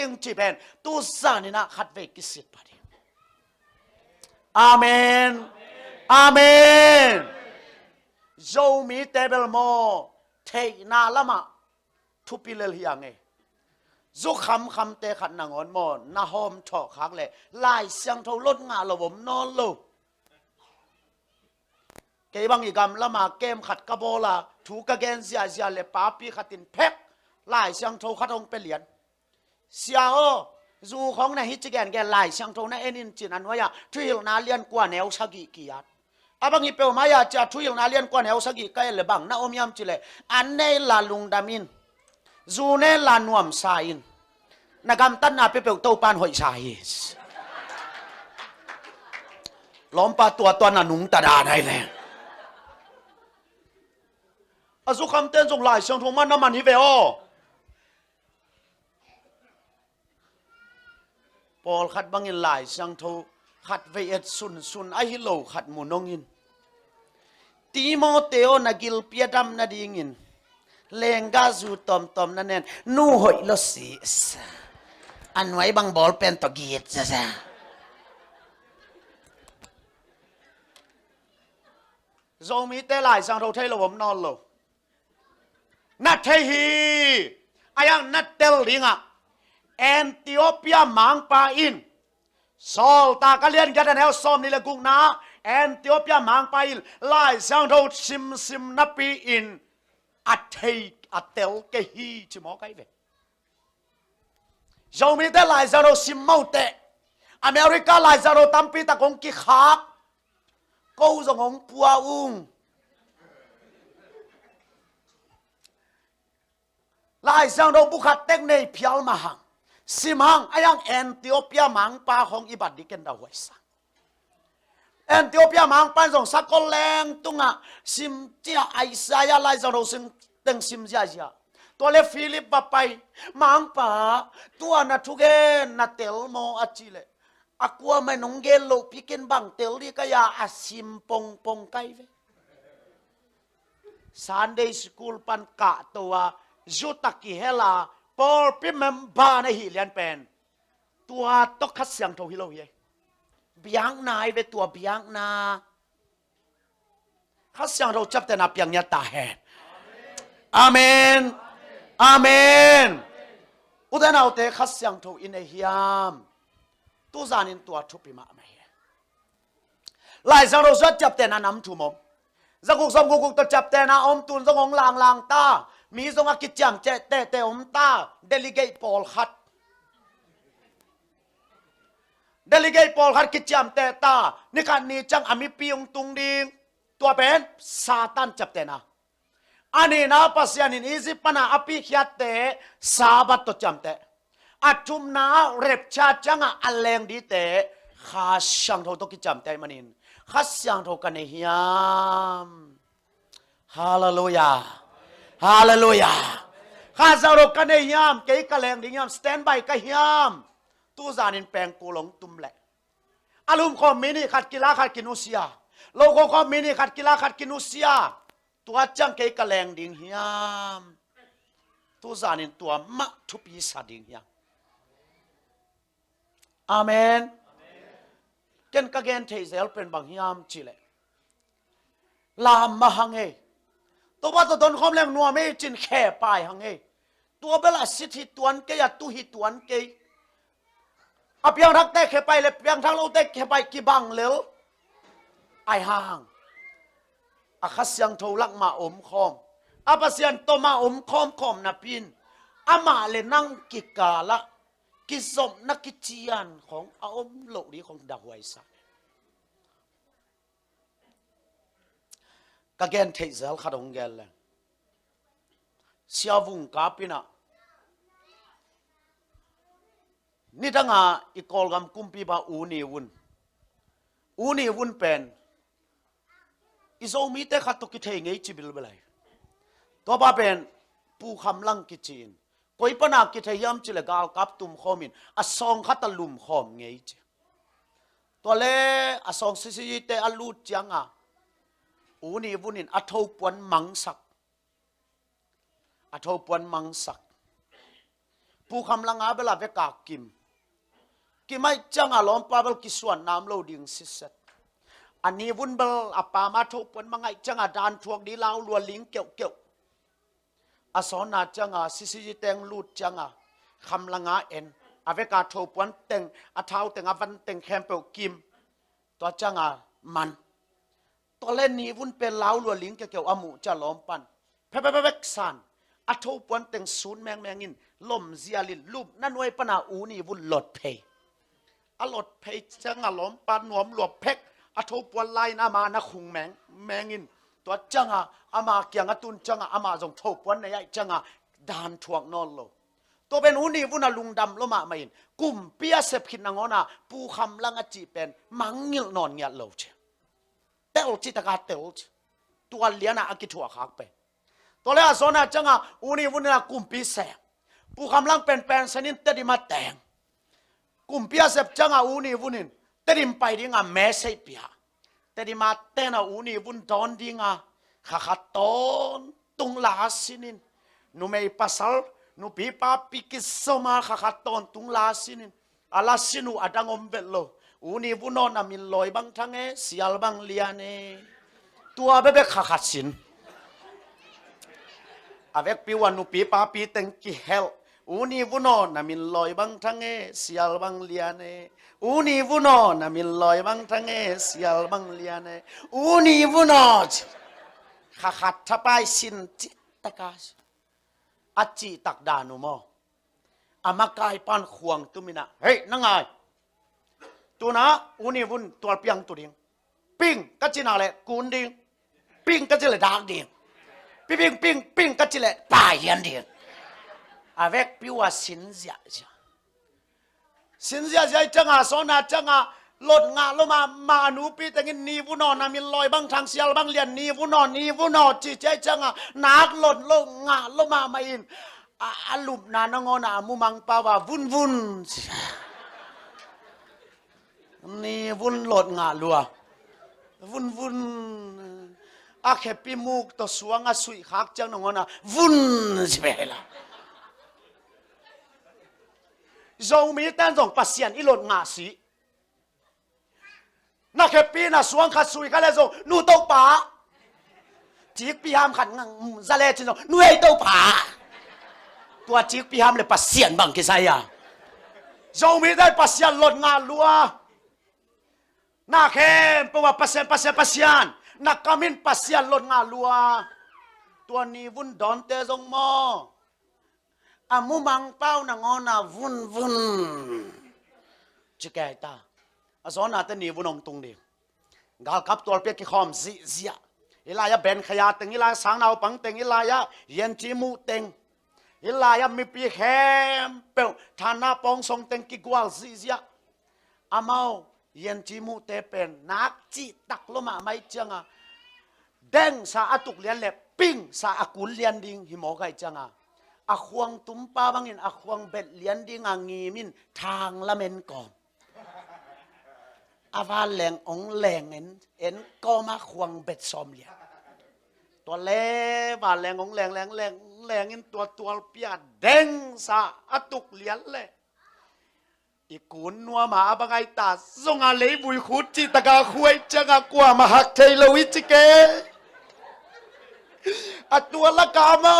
งจีเป็นตัวจานินะขัดเวกิสิตปะดิอาเมนอาเมนโจมีเตเบลโมเทนาละมาทุปิเลลียงเอจุคำเตขัดนางอนมอนนาหอมถอคักเลยลายเสียงทลดงาลบมนอนโลเก็บบังอีกำละมาเกมขัดกระโบลาถูกกระเกนเสียเลยป้าปีขัดตินเพกลายเสียงทขัดองเป็นเหรียญเสียโอจูของในฮิจิแกนแกลายเสียงทในเอ็นินจินันว่าทุยนาเลียนกว่าแนวสกิกิยัดอาบังฮิเปลมายาจะทุยนาเลียนกว่าแนวสกิกายเลยบังนาอมยามจิเลยอันในลาลุงดามินจูเนลานวมสายนนักำตันนาเปเปลโตปานหอยสายล้อมปลาตัวนันุงตาดาได้เลยอาสุคำเต้นส่งหลายเชียงทงมันน้ำมันฮิเวโอปอลขัดบังอินหลายเชียงทงขัดเวเอตซุนไอฮิโลขัดมุนงอินติโมเตโอนักิลเปียดัมนาดิงินเลงกาจูตอมนั่นเองนู่หอยลสีอันไว้บางบอลเป็นตะกีดจ้ะโจมีเตหลายสังเราเทลผมนอนโลนัดเทฮีอายังนัดเตลลิงอ่ะแอนติโอเปียมังปาอินซอลตากะเลียนกันแนวซอมนี่ละกุงนะแอนติโอเปียมังปาอินหลายสังเราซิมนับปีอินอัดเทอัดเตลเกฮีจิมอไกเวโจมีเตหลายสังเราซิมเมาเต อเมริกาหลายจะเราตั้มปีตะกงกิขากูจะงงปัวอุ้งหลายสังเราบุคคลเต็งในพิลมาหังสิมังอายังเอ็นติโอเปียมังปาของอิบัดดิเกนดาวไว้สังเอ็นติโอเปียมังปันส่งสักคนแรงตุงะซิมเจียไอซายาหลายสังเราซึ่งเต็งซิมเจียตัวเลฟิลิปปะไปมังปาตัวนัทุเกนนัเตลโมอาจิเลaku may nonggelo pikin bang teli kaya asim pong kay ve Sunday school pan ka towa jutaki hela por pimemba na hilian pen tua to khasyang tho hilo ye biang nai ve tua biang na khasyang ro chap te na piang nya ta he amen amen udana ute khasyang tho in a hiam tu zanin tua thupi ma mai lai sang ro zat chap te na nam thu mom zaguk som guk to chap te na om tun zong lang ta mi zong a kicham che te om ta delegate Paul khat kicham te ta ni kan ni chang ami piung tung ding tua pen satan chap te na ani na pasian in Egypt pana api khiat te sabat to cham te atum na rep cha changa aleng di te kha sang tho to ki cham te manin kha sang tho kan hiam hallelujah hallelujah kha sang tho kan hiam ke ka leng ding hiam stand by ka hiam tu zanin peng kulong tum le alum ko mini khat kila khat kinusia logo ko mini khat kila khat kinusia tua chang ke ka leng ding hiam tu zanin tua ma thupi sa ding hiam amen ken ka gen thei zel pen bang hiam chile lam ma hange to ba to don khom leng nuam e chin khe pai hange to bela sit hi tuan ke ya tu hi tuan ke a piang thak te khe pai le piang thak lo te khe pai ki bang lel ai hang a khasyang tho lak ma om khom a pasian to ma om khom na pin ama le nang ki kalaกิสมนักกิจยันของอาอมโลกนี้ของดาวไวซ่ากะเกนเทเซลขัดองเกลเลยเสียวุงกาปินะนี่ทั้งอีกอลกำกุมปีบาอูนีวุนเป็นอิโซมีเตขัดตุกิเทงไงจิบิลเบลัยตัวบ้าเป็นปูคำลังกิจินก็อีปนักกิจยามจิเลกาลกับตุมข้อมินอสองขัดตลุมข้อมไงจีตัวเล่อสองสิเตอลูดจังอูนี่วุนินอัทวปวนมังสักผู้คำลังอาเบลาเวกากิมไม่จังล้อมปาเบลกิส่วนน้ำโลดิงสิเซตอันนี้วุนเบลอปามาทวปวนมังไงจังดานทวงดีลาวลัวลิงเกี่ยวอาสนาจังสิเตงลูดจังคำลังเอ็นอเวกาทวปวนเต็งอาเท้าเต็งอวันเต็งแคมเปลกิมตัวจังมันตัวเล่นนี้วุ้นเป็นลาวลัวลิงเกี่ยวอมูจะล้อมปันเพ็กสันอาทวปวนเต็งศูนย์แมงอินลมเซียลินลูบนั่นไว้ปนาอูนี่วุ้นหลดเพย์หลดเพย์จังล้อมปันหนวมหลวบเพ็กอาทวปวนไล่นามานาคุงแมงอินตัวจังอามาเกียงตุนจังอามาจงทบวันในไอจังดานทวงนอนโลตัวเป็นอุนีวุนาลุงดำโลมาไม่เห็นกุ่มเปียเสพขินนางอนาปูคำลังจีเป็นมังเงลนอนเงียโลเชเตลจิตกาเตลตัวเลี้ยนะอากิทัวขากไปตัวเลี้ยโซนาจังอุนีวุนากุ่มปีเสพปูคำลังเป็นสนินเตดิมาแต่งกุ่มเปียเสพจังอุนีวุนินเตดิมไปดิงแม่เสพเปียแต่ดิมาเตนะอูนี่วุนดอนดิงข้าขัดตอนตุงลาสินินนูไม่ปัสสาวนูปีปาปิกิสมาข้าขัดตอนตุงลาสินินอาลาสินูอดังอมเวลโลอูนี่วุนนอนมินลอยบังทั้งเสียลบังเลียนตัวเบ๊ข้าขัดสินอาเวกปีวันนูปีปาปีเต็งกิเฮลอูนี่วุนนอนมินลอยบังทั้งเสียลบังเลียนอูนี่วุนนมิลลอยบังทั้งเสียลบังเลียนอูนี่วุนข้าขัดทับไปสินจิตกาสอาจีตักดานุโมอามากายปันขวงตุมินะเฮ้ยนั่งไง ตัวนะอุนี่วุ่นตัวเปียงตัวดิ่งปิ้งก็จีน่าเลยกูนดิ่งปิ้งก็จีเลยดากดิ่งปิ้งก็จีเลยป่าเย็นดิ่งavec piu a sin ziaจังอ่ะสอนจังอ่ะลดงาลมาหนูปีแต่งินนีวุนอนมีลอยบางทางเสียลบางเลียนนีวุนอจีใจจังอ่ะนักลดลงงาลมาไม่อินอาลุมนานงอนามุมังปาวาวุนนี่วุนลดงาลัววุนอาแค่ปีมุกตัวสวงอาสุยขักจังนงอนาวุนสิเปล่าจงมีแต่จงปัสยันอีหลดงาสีนักแค่ปีน่ะสวงขัดสุยขัดเลยจงนู่เต้าป่าจีกปีหามขัดงังซาเลจินจงนู่ไอ้เต้าป่าตัวจีกปีหามเลยปัสยันบังกิไซยาจงมีแต่ปัสยันหลดงาลัวนักแค่เพราะว่าปัสยันนักกามินปัสยันหลดงาลัวตัวนี้วุ่นดอนเตจงมออามุมังเป้านางอนาวุนจิแกตาอาสอนาตนีวุนอมตุงดีกาลกับตัวเปียกขอมซีอิลายาเบนขยาตึงอิลายสังนาวปังตึงอิลายาเย็นทีมูตึงอิลายามีปีแคมเปียวฐานะปองทรงตึงกิกวาลซีอามาเย็นทีมูเตเป็นนักจีตักลมาไม่จังอ่ะเด้งสาอตุกเลียนเล็บปิ้งสาอกุลเลียนดิงหิมอไกจังอ่ะอาควงตุ้มป้าบางอินอาควงเบ็ดเลียนดิงางีมินทางละเมนก่อนอาวาแหลงองแหลงเอ็นก็มาควงเบ็ดซอมเลียตัวเล่บาแหลงองแหลงอินตัวเปียเด้งสาอตุกเลียนเลยอีกุนนัวมาบางไอตาทรงอาเลบุยขุดจิตกาคุยจังกว่ามาหักเทลวิจิเกอตัวละกาเมา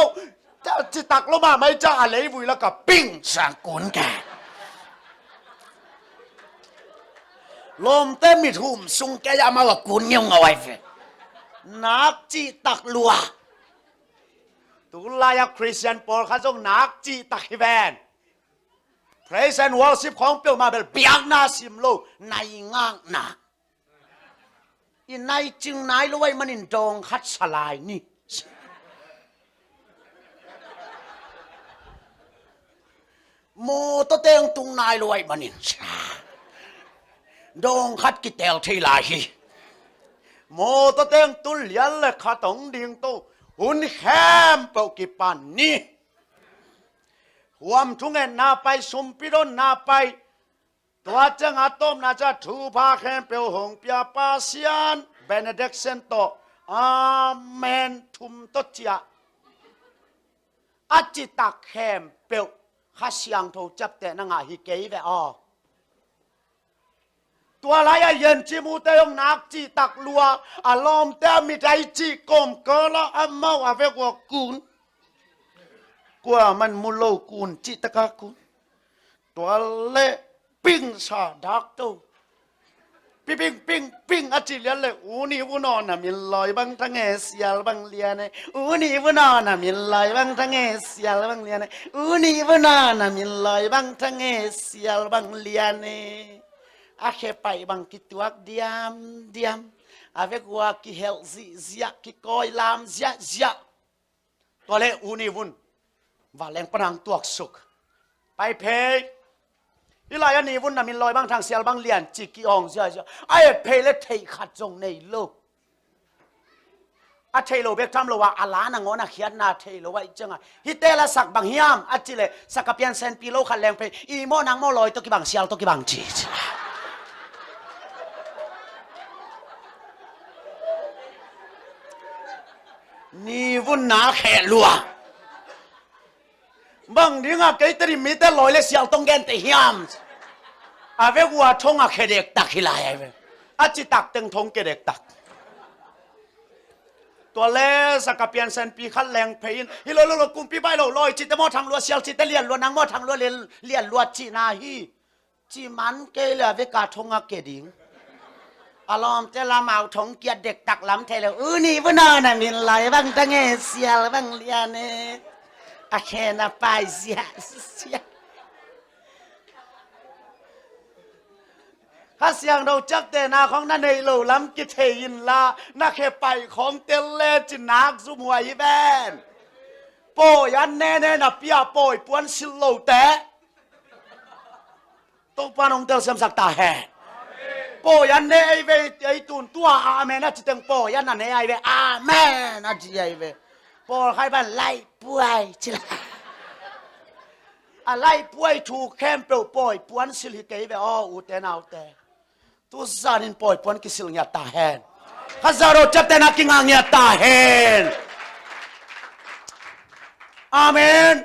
จะจิตักลงมาไม่จะอะไรวุยแล้วก็ปิ้งสังกุนแกลมเต็มมิทุ่มสุงแกยามาว่ากุนยังเอาไว้เฟนักจิตักลัวตุลายคริสเตียนปอลข้าจงนักจิตักฮิแวนเพรสเซนวอลสิบของเปียวมาเบลเปียกนาซิมโลในง่างนาอินในจึงนายรวยมันอินดองคัดสลายนี่โมตเตงตุงนายรวยมันอินดองคัดกิเตลทีลาฮีโมตเตงตุลยันเล็กขัดงดิ่งโตหุ่นแคมเปกิปันนี่ความทุ่งเงินนาไปสุมพิรนนาไปตัวจังอาตมนาจะถูพาแคมเปียวหงเปียปาเซียนเบเนเด็กเซนโตอาเมนทุมตเจียอาจิตาแคมเปียวข้าเสียงโทจับแต่นางฮิเกยเวอตัวอะไรเย็นจิมูเตยงนักจิตักลัวอารมณ์แต่มีใจจิกมเกละอัมเมาอเวกว่ากุนกว่ามันมุโลกุนจิตกากุนตัวเละปิ้งสาดักโตปิ้งอาจิเลียนเลยอูนี่วุนอนน่ะมีลอยบางทั้งเสียลบางเลียนอูนี่วุนอนน่ะมีลอยบางทั้งเสียลบางเลียนอูนี่วุนอนน่ะมีลอยบางทั้งเสียลบางเลียนอาเคไปบางกิตัวเดียมavecว่ากิเฮลซียกิคอยลามเสียตัวเละอูนี่วุนว่าแรงปนังตัวสุกไปเพยอีหลายอันนี้วุ่นน่ะมีลอยบางทางเสียบางเลียนจิกิองเสียไอ้เพลเทขัดจงในโลกอาเทโลเบกทำโลว่าอาลานังอนาเขียนนาเทโลว่าจังอ่ะฮิเตละสักบางฮิมอาจิเลสักกับเปียนเซนปีโลขัดแรงเพอีโมนังโมลอยตัวกิบังเสียตัวกิบังจีนี่วุ่นนาแขนลัวบางทีอ่ะเกยตรีมีแต่ลอยเลยเสียต้องแกนแต่ฮิมอาเวกัวทงอ่ะเคเด็กตักฮิลายเวอาจิตักตึงทงเคเด็กตักตัวเล่สักกับเปียนเซนปีขัดแรงเพยินฮิโลโลกุมปีใบโลลอยจิตมอทางลัวเสียจิตเลียนลัวนางมอทางลัวเลียนลัวจีนาฮีจีมันเกยเลยเวกาทงอ่ะเกดิงอารมณ์จะละเมาทงเกียดเด็กตักล้ำเทเลนี่พนอน่ะมีลอยบางทั้งเสียบางเลียนอาแค่น่ะไปเสีย ข้าเสียงเราจักแต่นาของนั่นในโลล้ำกิเทยินลานักเขไปของเตลเลจินักซุมหวยแบนโปยันแน่ๆนะเปียโปยปวนสิโลแต่ต้องปานองเตลเสียมสักตาแห่โปยันแน่ไอเวไอตุนตัวอาเมนะจิตังโปยันนั่นไอเวอาเมนะจิไอเวโปใครบ้านไล่ป่วยจิละอะไรป่วยถูกเข้มเปล่าป่วยปวนสิลิเกยเวอ้ออุเตนเอาแต่tu zanin poi pon kisil nya ta hen hazaro chapte na kinga nya ta hen amen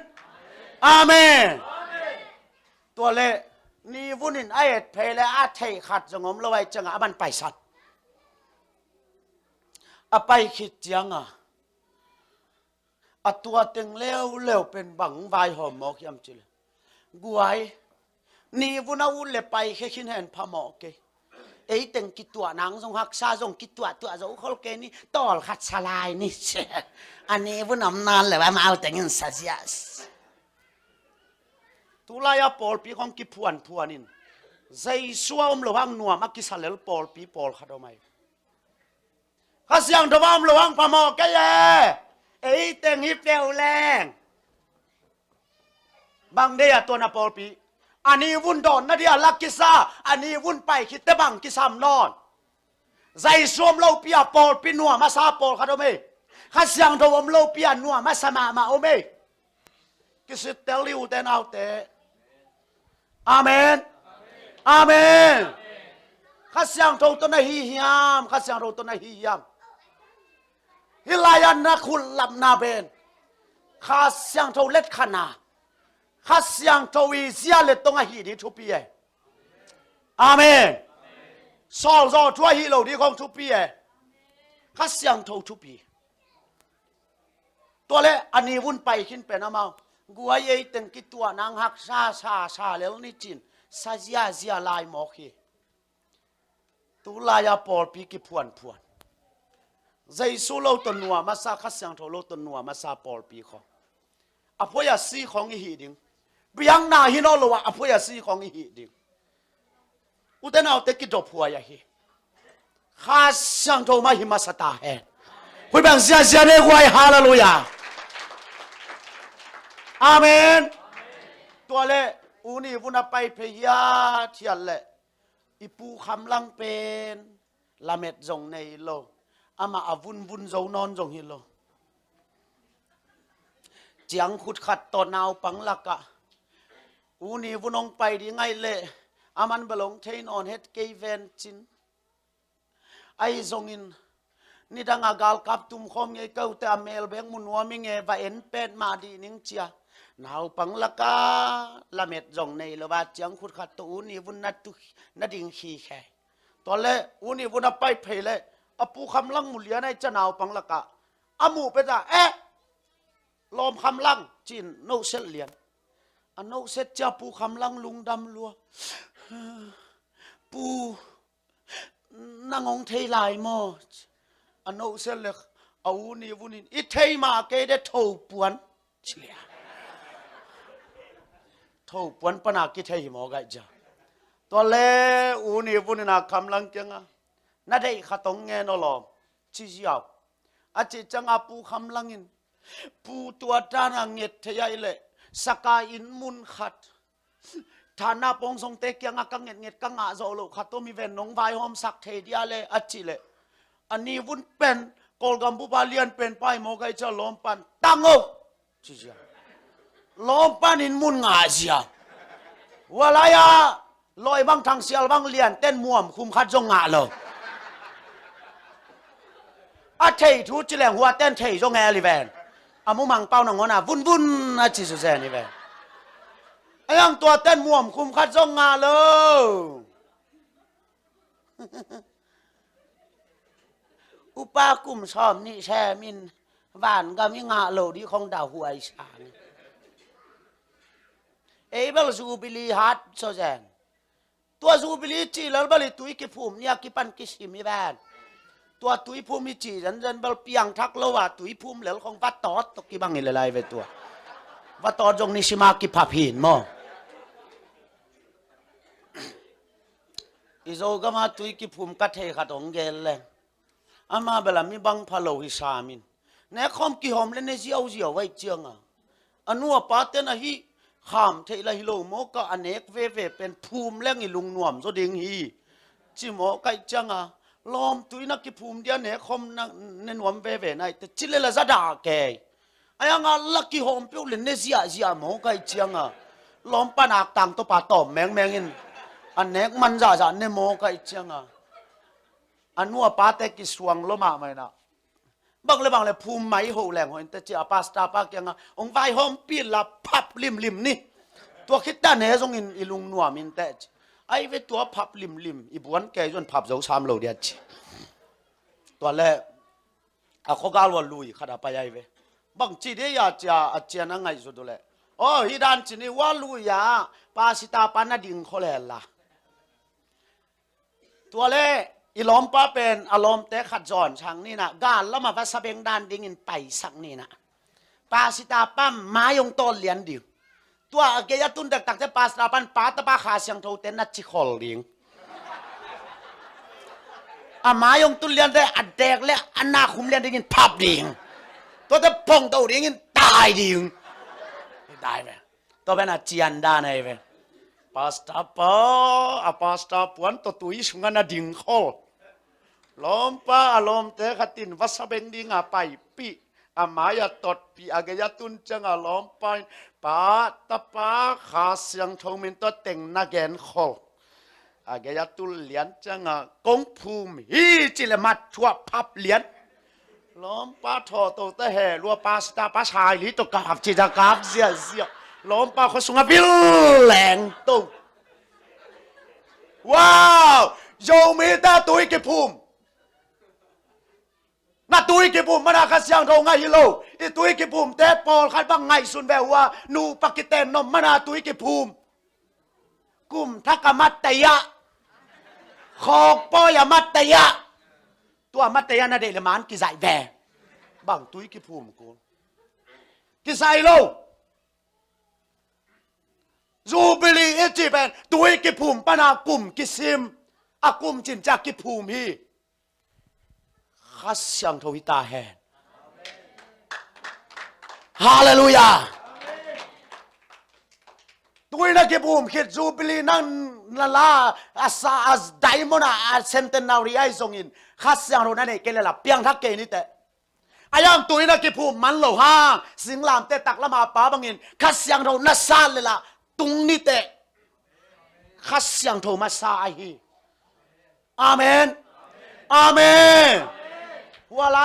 amen ตัวเลนี่วุ่นินไอเอ็ดเพลอาเทขัดจงอมละไว้จังอ่ะมันไปสัตว์อะไปคิดจังอ่ะอะตัวเต็งเลี้ยวเป็นบังวายหอมหมอกยำจิลกวยนี่วุ่นเอาเล่ไปแค่ขินเห็นพะหมอกเกไอ้เต็งกิตัวนังทรงหักซาทรงกิตัวทรงเขาเกนี่ตอลขัดสลายนี่เชอันนี้วุ่นอำนานเลยว่ามาเอาแต่เงินสัจจะตุลายาปอลปีของกิพวนนินใจชัวระวังนัวมักกิสาเลลปอลปีปอลขัดเอาไหมข้าเสียงระวังพะหมอกแกแย่ไอ้เต็งฮิปเปลแรงบางเดียตัวนาปอลปีอันนี้วุ่นดอนนาเดียลักกิซาอันนี้วุ่นไปคิดแต่บังกิสามนอนใจสวมเราปียปอลปีนัวมาซาปอลขัดเอาไหมข้าเสียงระวังเราปียนัวมาสมาเอาไหมกิสิเตลิวเตนเอาเตอาเมนอาเมนข้าเสียงเราตัวนั้นฮิยามข้าเสียงเราตัวนั้นฮิยามฮิลายันนักขุลลับนาเบนข้าเสียงเราเล็ดขนาข้าเสียงเราวิเซียเล็ดตรงหิดีทุปีเออาเมนสอลทั่วฮิโลดีของทุปีเอข้าเสียงเราทุปีตัวเล่อันนี้วุ่นไปขึ้นเป็นอะไรมั้งกูไอ้ตึงกิตัวนางหักซาเลวนี่จินซาเจียลายหมอกีตุลายาปอลปีกิพวนใจสู้เราตัวนัวมาซาข้าเสียงเราตัวนัวมาซาปอลปีเขาอภัยสีของอีหีดิงเบียงนาฮิโนโลวะอภัยสีของอีหีดิงอุตนาเอาเตกิดพัวยาฮีข้าเสียงเรามาหิมาสตาเฮคุยแบ่งเสียเนกไว้ฮาเลลูยาอาเมนตัวเล่อุนีวุนาไปพยาเทียนเล่อีปูคำลังเป็นละเม็ดจงในโลอามาอาวุนจงนอนจงฮิโลเจียงขุดขัดต่อนาวปังลักะอุนีวุนองไปดีไงเล่อามันบลงเทนอนเฮ็ดเกยเวนจินไอจงอินนี่ดังอากาลกับตุมคมเงยเก้าแต่เมลเบงมุนวัวมิเงว่าเอ็นเป็ดมาดีนิงเจียนาวปังละกาละเม็ดจงในละว่าเจียงขุดขัดตัวนี่วุนนัดตุนัดดิงขี้แค่ตอนแรกอุนี่วุนไปเพลเลยอปูคำลังมุเลียในจะนาวปังละกาอามูไปจ้ะลมคำลังจินโนเซเลียนอันโนเซจะปูคำลังลุงดำลัวปูนางองเทลายมออันโนเซเล็กเอานี่วุนินอิเทมาเกเดทอปวนเชียทอปวนปนากิเทหิมอไกจ้ะตัวเล่อูนี่วุนินาคำลังเก่งอ่ะนั่นได้ขัดตรงเงินอลอมชี้ยาวอาจจะจังอาปูคำลังอินปูตัวจานังเงตเทียเลยสกาอินมุนขัดฐานะปองทรงเตกียงกังเงตกังอาโซโลขัดตัวมีเวนนงไวหอมสักเทียเลยอาจิเลยอันนี้วุ้นเป็นกอลกัมพูบาเลียนเป็นไปโมกไอจะล้อมปันตั้งโอชี้ยาวล้อมปันอินมุนงาเสียวะลายาลอยบางทางเสียลบางเลียนเต้นม่วมคุมขัดจงงาเลยอาเทยทูจิเลงหัวเต้นเทยจงแงลิเวนอามุมังเป้าหนังนะวุ่นอาจิสุเซนี่เวนไอ้ยังตัวเต้นม่วมคุมขัดจงงาเลยอุปากุมชอมนี่แช่มินบ้านก็มีงาโลดีของดาวหัวไอชางเอเบลซูบิลีฮัดโซเซนตัวซูบิลีจีแล้วบลิตุยกิภูมิเนี่ยกิปันกิชิมีแบนตัวตุยภูมิจีจันเบลเปียงทักโลว่าตุยภูมิเหลวของวัดตอดตกิบังนี่เลยไปตัววัดตอดจงนิชิมากิภาพินมอ อิโซก็มาตุยกิภูมิกัดเทขัดองเกลเลยอามาเวลามีบังพะโลหิสามินเนคอมกิหอมเล่นในเจียวไว้เจียงอันนัวปาเตนะฮีขามเทละฮิโลโมก็อเนกเวเป็นภูมิเล่งอีลุงนวมโซดิงฮีจิโมไกจังล้อมตุยนักกิภูมิเดียเนคอมนักเนนวมเวไนแต่จิเลละซาดาเกยไอ้ยังลักกิหอมเปียวเล่นในเจียโมไกจังล้อมปนักตังตัวปาตอมแมงอินอันเนกมันจะเนโมไกจังอันนัวปาเตกิสวงลมาไหมนะบางเลยภูมิไม่โหแรงหัวแต่เจ้าปาสตาปากยังองไฟหอมปีละพับลิมนี่ตัวคิดด้านไหนทรงอิลุงนัวมินแต่ไอ้เวตัวพับลิมอีบวนแกจนพับเจ้าสามโลเดียดตัวแรกเขากล่าวว่าลุยขนาดไปไอ้เวบางจีเดียจะอาจารย์นั่งไงสุดเลยโอ้ฮิดานจีนี่ว่าลุยปาสิตาปานาดิ่งเขาเลยล่ะตัวแรกอีล้อมป้าเป็นอารมณ์แต่ขัดจอนช่างนี่นะกาแล้วมาพัสเบงดานดิ่งินไปสักนี่นะปาสิตาปั้มมายงต้นเลียนดิวตัวเกียตุนตักแต่ปาสิตาปั้นป้าตะปาขาเสียงโทเตนัดชิคอลดิงมายงตุนเลียนได้อัดแดกและอันนาคุมเลียนดิ่งินพับดิ่งตัวแต่พงตัวดิ่งินตายดิ่งตายไหมตัวเป็นอาเจียนดานไอ้เว้ปาสตาปาสตาปวนตัวตุยสุงานาดิ่งคอลล้อมป้าล้อมแต่ขัดินวัสเบงดิ่งไปปีมายาตดปีอากยตุนจังล้อมไปป้าตะป้าขาเสียงทงมินตัวเต็งนักแกนคออากยตุนเลียนจังกงภูมิฮีจิเลมัดทั่วพับเลียนล้อมป้าทอตัวตะแห่รัวป้าสตาป้าชายลิตกาบจิตกาบเสียล้อมป้าเขาสุงบิลแหลงตุ้งว้าวโยมีตาตุยกิภูมินาตุยกิภูมิมันอาคัสยังเราไงฮิโลอีตุยกิภูมิแต่ปอลขัดบังไงสุนแววว่านูปักิเตนนมมันอาตุยกิภูมิกุมทักมัตตยะขอกปอยมัตตยะตัวมัตตยะนาเดลมันกิไซแวบังตุยกิภูมิกูกิไซโลจูบิลีเอจิเป็นตุยกิภูมิปนากุมกิซิมอากุมจินจากกิภูมิฮีข้าเสียงทวิตาแห่ฮาเลลูยาตุยนักกิภูมิคิดจูบิลีนั่งนาลาอาซาอัสไดมอนาอาเซนเตนารีไอซงอินข้าเสียงเรานั่นเองเกลล่ะเปียงทักเกนี่แต่อายังตุยนักกิภูมิมันโลฮาสิงลามเตตักละมาป้าบังอินข้าเสียงเรานัสซาเลยล่ะตุงนี่แต่ข้าเสียงโทมาซาไอฮีอาเมนอาเมนหัวไหล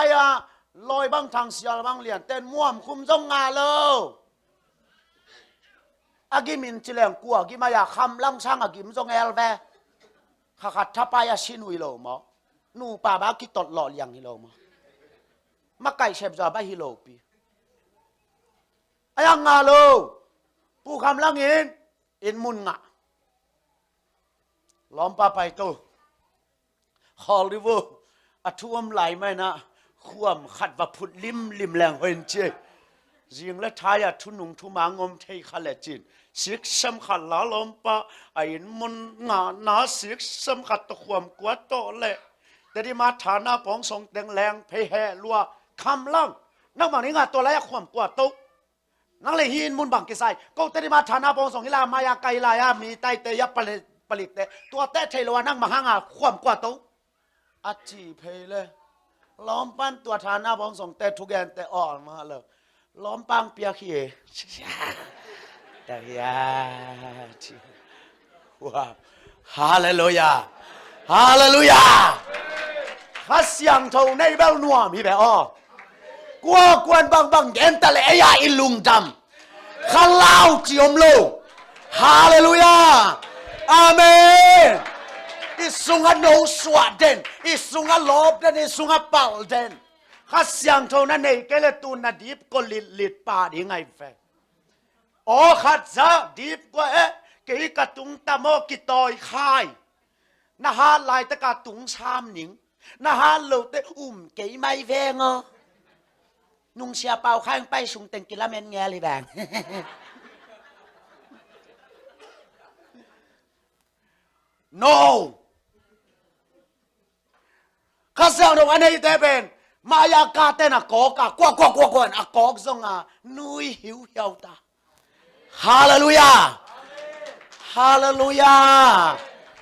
ลอยบังทางเสียบังเลียนเต้นม่วมคุมจงงาเลยอากิมินจิเลงกัวกิมายาคำลังช่างอากิมจงเอลเวขัดทับไปอาชินุยโลมอนูป่าบ้ากิตดหล่อเลียงฮิโลมาไก่เชฟจาบ้าฮิโลปีอายังงาโลผู้คำลังอินมุนงะล้อมป่าไปตัวฮอลลีวูดอท่วมไหลไหมนะข่วมขัดว่าพุดลิมแรงเห็นเจยิงและท้ายทุนุงทุมางมเทขเลจินสิกสำคัญละล้อมป่าไอ้มุนงาหนาสิกสำคัญตะข่วมกวาดโตเละแต่ที่มาฐานะปองทรงแดงแรงเพแห่ลัวคำลังนักบางนี้งาตัวแรกข่วมกวาดโตนักเลยหินมุนบังกิไซก็แต่ที่มาฐานะปองทรงฮิลามายาไกลายามีไตเตยผลิตแต่ตัวแต่เทลวานั่งมาหางาข่วมกวาดโตอาจีเพลเลยล้อมปั้นตัวฐานะบองส่งแต่ทุกอย่างแต่อ่อนมาเลยล้อมปังเปียขี้แต่ยาจีว้าวฮาเลลูยาฮาเลลูยาข้าเสียงเท่าในเบลนัวมีแบบอ้อกลัวกวนบังเย็นแต่เลยยาอิลุงดำข้าเล่าจิอมโลฮาเลลูยาอาเมนisunga no swaden isunga lob den isunga pal den khasyang thona nei kele tu na dip ko lit pa di ngai fe o khatza dip ko ke ka tung tamo ki toy khai na ha lai ta ka tung sam ning na ha lo te ke mai ve ngo nung sia pau khang pai sung teng kilamen nge li bang no ข้าเสียงเราอันนี้เตเป็นมายากาเตนะกอกากวักอะกอกซงอ่ะนุยหิวเหี่ยวตาฮาเลลูยาฮาเลลูยา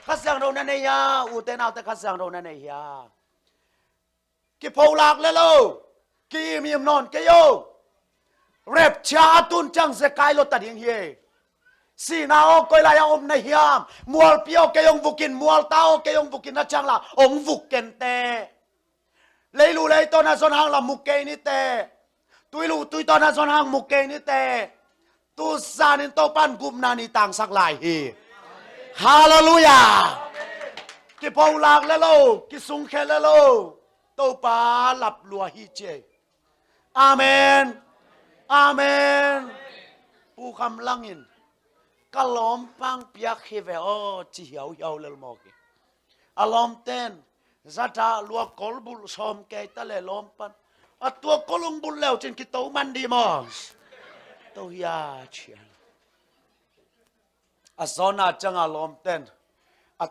ข้าเสียงเรานั่นเองอุเตนเอาแต่ข้าเสียงเรานั่นเองกิพอลากเลยโลกิมีมนอนกิโยเร็บชาตุนจังเสกายโลตัดยังเฮสีนาโอคอยลายอมในยามมัวเปียวเกยงบุกินมัวเต้าเกยงบุกินนะจังละองบุกเกนเตเลยรู้เลยตอนนั้นสนหางละมุกเกนิเตตุยรู้ตุยตอนนั้นสนหางมุกเกนิเตตุสานินโตปันกุมนานิต่างสักหลายฮีฮาเลลูยากิพอลากเลยโลกิสุงเคเลยโลโตปาหลับลัวฮีเจอาเมนอาเมนผู้คำลังอินกลอมปังเปียกเฮเวโอจีเหียวเลลโมกีอลอมเต้นจัตตาลัวกอลบุลชอมเกตเลลอมปันตัวกอลุงบุลเลวจินกิโตมันดีมอสตัวยาเชียนอสอนาจังอลอมเต้น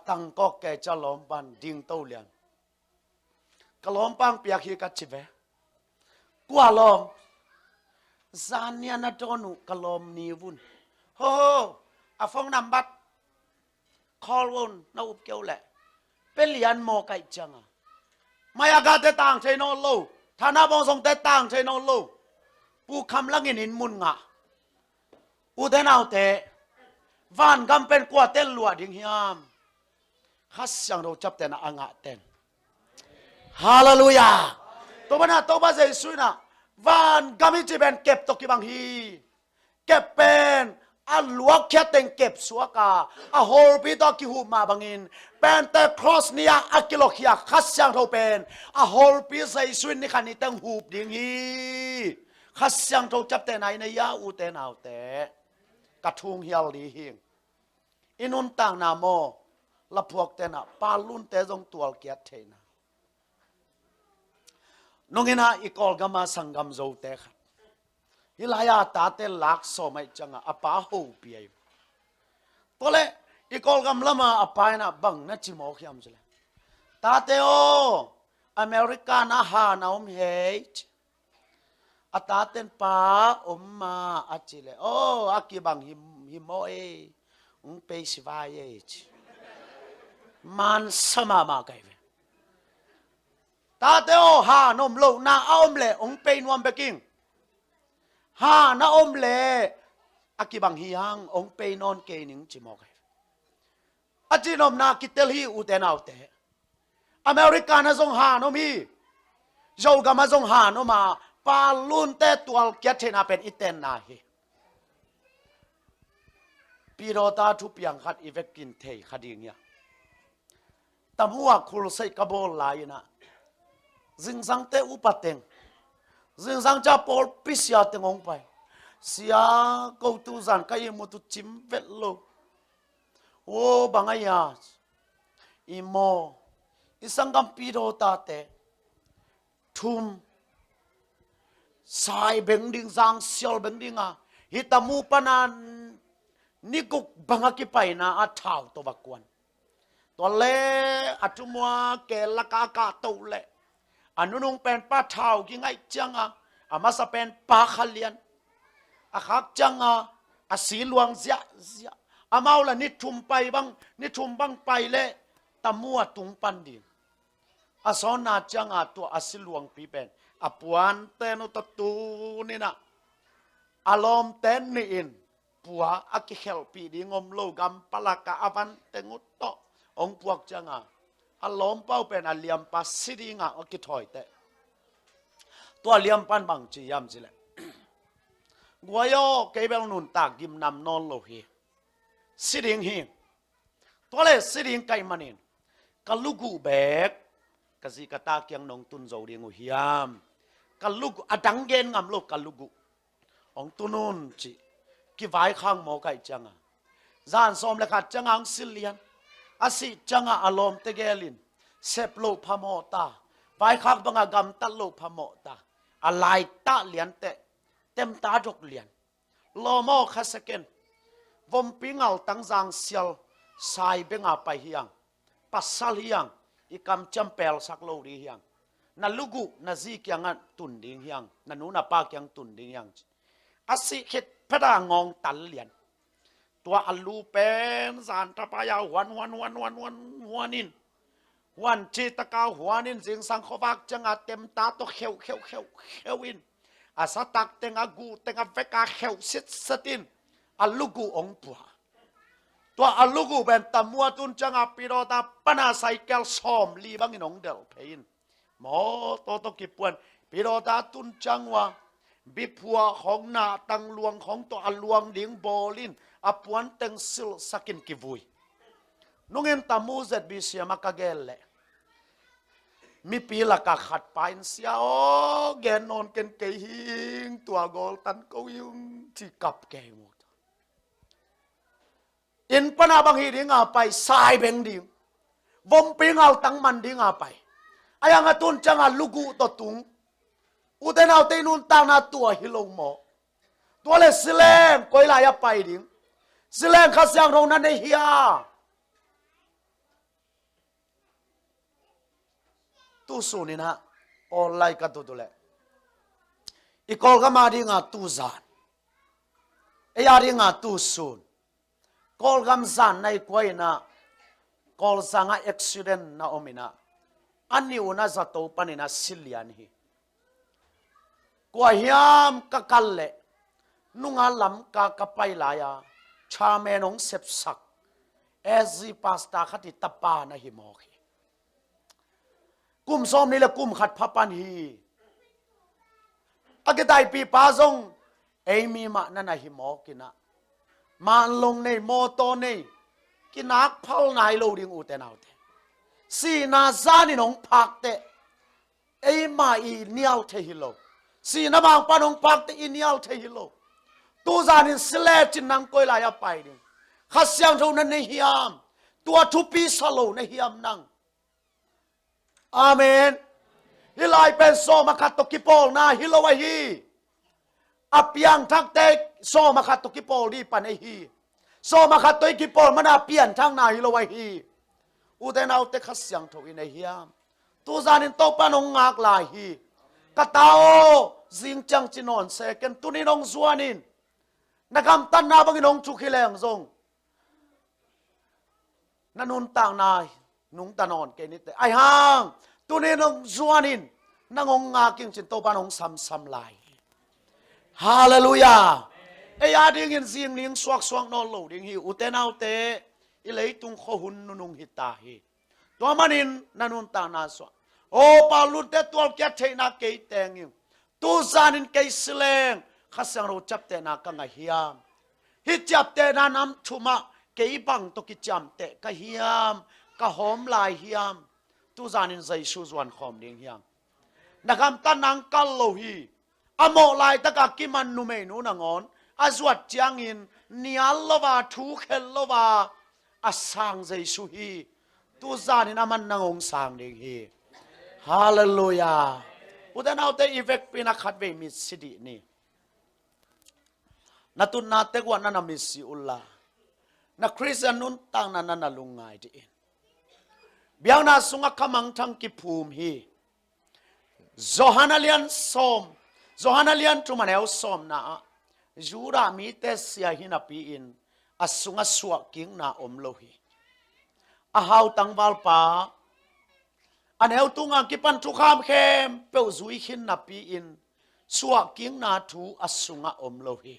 ตังก็เกจะลอมปันดิ่งโตเลียนกลอมปังเปียกเฮกัดชิเวกัวลอมซานียนาโตนุกลอมนีวุนโฮอาฟงนำบัตคอลวนนาอุบเกียวแหละเป็นเลียนโมไกจังมายากาเตต่างใช่นอโลธนาบองทรงเตต่างใช่นอโลผู้คำลังเงินมุนงะอุเทนเอาเตวานกำเป็นกว่าเต้นลัวดิ่งยามฮัสยังเราจับเต้นอ่างะเต้นฮาเลลูยาตัวมันตัวบ้าใจสุยนะวานกำมิจิเป็นเก็บตกิบังฮีเก็บเป็นอัลวกแค่เต็งเก็บสวกาอโฮลปีตอกิหูมาบังอินเป็นแต่ครอสเนียอักิโลขียคัสยังเท่าเป็นอโฮลปีใส่สวินนี่ขันนี่เต็งหูบดิ่งฮีคัสยังเท่าจับแต่ไหนในยาอูเตนเอาแต่กระทุงเฮียลีหิงอินุนต่างนาโมละพวกเตนะปาลุนเตจงตัวเกียรเทนะนงเงินะอีกอลกามาสังกมโจเตขัดฮิลายาตาเตลักโซไม่จังอ่ะป้าหูเปียตัวเล่อีกอลกำละมาป้านะบังนะจิโมขยามจุเลตาเตโออเมริกานะฮานาอมเฮจตาเตนป้าอมมาอาจิเลโออากิบังฮิโมเอเปสิวายจมันสมามาไกเวตาเตโอฮานมโลนาอมเลเปนวมเบกิงฮานาอมเลอากิบังฮิยังเปนอนเกนิงจิโมไกอาจินอมนาคิเตลฮีอุเตนเอาเตอเมริกานะทรงฮานอมีโจกามาทรงฮานอมาปาลุนเตตัวเกียรตินาเป็นอิเตนนาฮีปีโรตาทุบยังขัดอีเวกินเทยขัดอย่างเงี้ยแต่หัวคุลใส่กระโบลายนะจึงสังเตอุปเตงจึงสังจะปอลปิสยาเตงองไปเสียกูตุจันก็ยังมุตุจิมเวลโลโอ้บางอย่างอีโมอีสังกัมปีโรตาเตทุมสายเบงดิงสังเซียลเบงดิงอ่ะฮิตามูปนันนี่กุกบังกิไปนะอาเท้าตัวบักวนตัวเล่อัตุมัวเกลกากาตัวเล่อันนู้นเป็นป้าเท้ากิงไงจังอ่ะอามาสเป็นป้าขลียนอาขักจังอ่ะอาสีหลวงเสียอาเมาละนิทุมไปบังนิทุมบังไปเล่ตะมัวตุงปันดินอาสอนาจังอ่ะตัวอาสีหลวงปีเป็นอาปวนเตนุตตูนี่นะอารมณ์เต้นนี่อินปัวอากิเขลปีดีงมโลกัมปลากาอวันเตงุตโตองพวกจังอ่ะอารมณ์เป้าเป็นอเลียมปัสสิดิงอ่ะอากิถอยเตตัวเลียมปันบังจียามจิเลกัวโยเกเบลนุนตากกิมนำนอนโลหีสิดิงฮีตัวเล่สิดิงไกมันอินกัลูกูเบกกะสิกะตาเกียงนงตุนโจเดียงอุฮิยามกัลูกูอดังเกนงามโลกัลูกูองตุนุนจีกี่ไว้ข้างหมอไก่จังอ่ะจานสอมเลขาจังอังสิเลียนอาศิจังอ่ะอารมณ์เตเกลินเซปโลพามอตาไว้ข้างบังกำตัลโลพามอตาอะไรตาเลียนเต็มตาจกเลียนโลโมคัสเกนวมปิงเอาตั้งจางเซียลสายเบงอาไปเฮียงปัสสาเฮียงอี ikam champel saklo ri hiang na lugu na zi kyang tun ding hiang na nu na pa kyang tun ding hiang asi khet phada ngong tal lian tua alu pen zan tapaya huanin huan chi taka huanin jing sang khowak changa tem ta to kheu in asatak tenga gu tenga veka kheu sitin alugu ong pua tua alugu ben tamua tun changa pirota pana cycle som li bang inong del pein mo to kipuan pirota tun changwa bipua khong na tang luang khong to aluang ding bolin apuan teng sil sakin kivui nungen tamu zet bi sia makagelle mi pila ka khat pain sia o gen non ken ke hing tua gol tan ko yung chi kap ke mo in pana bang hi ding a pai sai beng ding vom pingal tang man ding a pai ayang atun changa lugu to tung uten au te nun tang na tua hilo mo tua le sileng koi la ya pai ding sileng khasyang rong na ne hia tu sunin ha olai ka tu le ikol ga ma ding a tu zan e ya ding a tu sun kol gam zan nai koi na kol sanga accident na omina ani una za to panina silian hi kwa hiam ka kalle nunga lam ka kapai la ya cha menong sep sak ezi pasta khati tapa na hi mo khi kum som ni le kum khat phapan hi agedai pi pa zong emi ma na na hi mo kina man long nei mo to nei kinak phal nai lo ding u te nau te si na zani nong phak te ei ma i nial the hi lo si na bang pa nong phak te i nial the hi lo tu zanin sle chin nang koi la ya pai ding khasyang tho na nei hiam tua thu pi salo na hiam nang amen hilai pen so makhat to kipol na hilowa hi apiang thak te so makhat to kipol di pan hi so makhat to kipol mana pian thang na hilowa hi u te nau te khasyang tho in hiam tu zanin to panong ngak la hi katao jing chang chinon second tuninong zuanin nakam tan na banginong chukhileng zong nanun tang na nung tanon ke ni te ai hang tuninong zuanin nangong ngaking chin to panong sam lai hallelujah e ya ding in jing ning swak no lo ding hi utenau te i leitung kho hun nunung hita hi to manin nanun tang na so o palut te tol kya theina ke teng tu zanin ke sleng khasang ro chap te na ka nga hiam hi chap te na nam thuma ke bang to ki cham te ka hiam ka hom lai hiam tu zanin zai su zwan khom ding hiam nakam tanang kal lo hi amo lai ta ka kiman nu me nu nangon azwat chiang in nial lova thu khel lova asang zai su hi tu zanin aman nangong sang ding hi hallelujah udan autte effect pina khatve mi sidi ni natun na te kwa na mi si ulla na christian nun tang na lungai di biang na sunga kamang thang ki phum hi Zohanalian tumanel som na jura mi te sia hina pi in asunga suak king na omlohi ahau tangwal pa aneu tunga kipan thukham khem pe zui khin na pi in suak king na thu asunga omlohi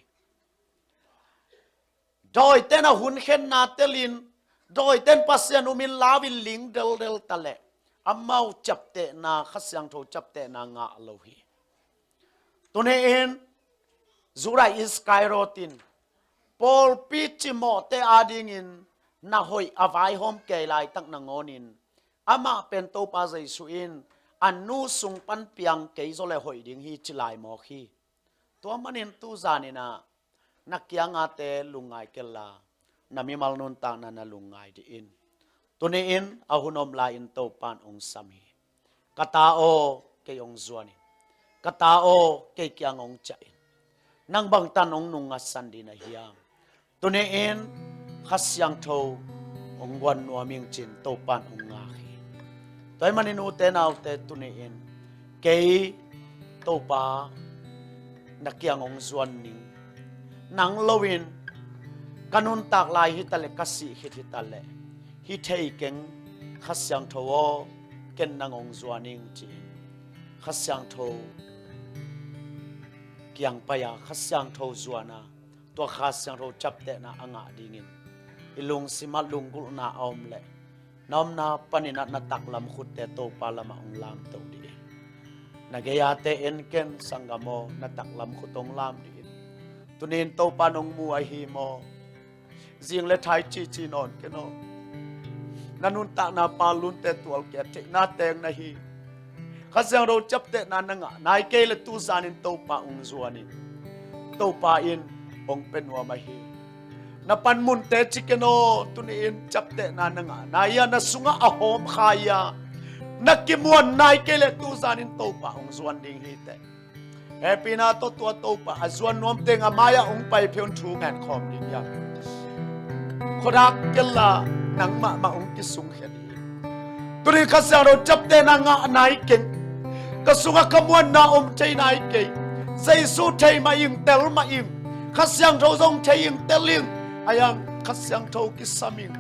doi ten a hun khen na telin doi ten pasien umin lawin ling del tale amau chapte na khasyang tho chapte na nga lohi tune in zura is kairotin Paul pichimo te ading in na hoi avai hom ke lai tak na ngonin ama pento pa jaisu in anu sung pan piang ke zole hoi ding hi chilai mo khi to manin tu zanina nakyanga te lungai kella nami malnun ta na lungai di in tune in ahunom la in to pan ong sami katao ke ong zuani katao ke kyang ong chain nang bang tanong nung asan di na hiam tune in khasyang tho ong wan nuaming chin to pan ong nga khi toy manin u te nau te tuni in kei to pa nakiang ong zuan ning nang lowin kanun tak lai hitale kasi hitale hi thei keng khasyang tho ken nang ong zuaning chi khasyang tho kiang paya khasyang tho zuana to khasyang tho chapte na anga dingin ilung simat lungkul na omle nom na panina na taklam khutte to palama ong lam to di nagayate en ken sangamo na taklam khutong lam di tunin to panong muai hi mo jing le thai chi chi non ke no nanun ta na palun te tual ke te na teng na hi khasang ro chap te na nanga nai ke le tu sanin to pa ung zuani to pa in ong penwa ma hi na pan mun te chi ke no tunin chap te na nanga na ya na sunga a hom khaya nakimuan nai ke le tu sanin to pa ung zuan ding hi te happy na to pa azuan nom te nga maya ong pai pheon thu ngan khom ding ya khodak kella nang ma ong ki sung khani turi khasa ro chap te na nga nai ken ka sunga kamuan na chei nai ke sei su thei ma ing tel ma ing khasyang ro zong thei ing teling ayang khasyang tho ki saming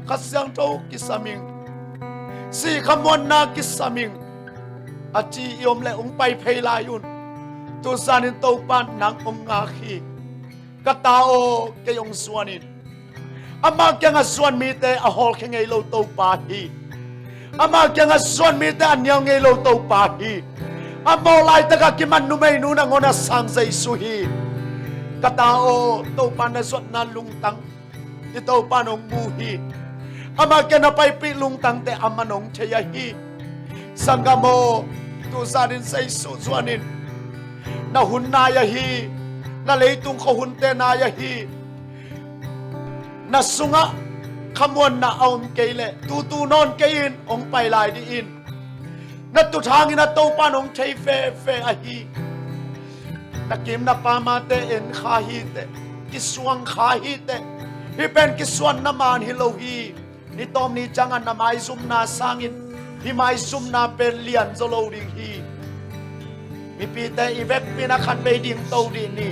khasyang tho ki saming si kamuan na ki saming achi yom le ong pai phei la yun tu sanin to pan nang ong nga khi katao ke yong suanin ama kyang a suan mi te a hol khengei lo to pa hi ama kyang a suan mi te anyang ngei lo to pa hi amo lai ta ka ki man nu mei nu na ngona sang sei su hi katao to pan na suat na lung tang ti to pan ong mu hi ama kyang na pai pi lung tang te amanong cheya hi sangamo tu sanin sei su suanin na hun na ya hi na leitung ko hun te na ya hi na sunga khamuan na aum keile tu non kein ong pai lai di in na tu thang ina to panong chei fe a hi na kim na pa ma te en kha hi te ki suang kha hi te hi pen ki suan na man hi lo hi ni tom ni changan na mai zum na sangin hi mai zum na pen lian zo lo ding hi mi pi te i vek pi na khan be ding to di ni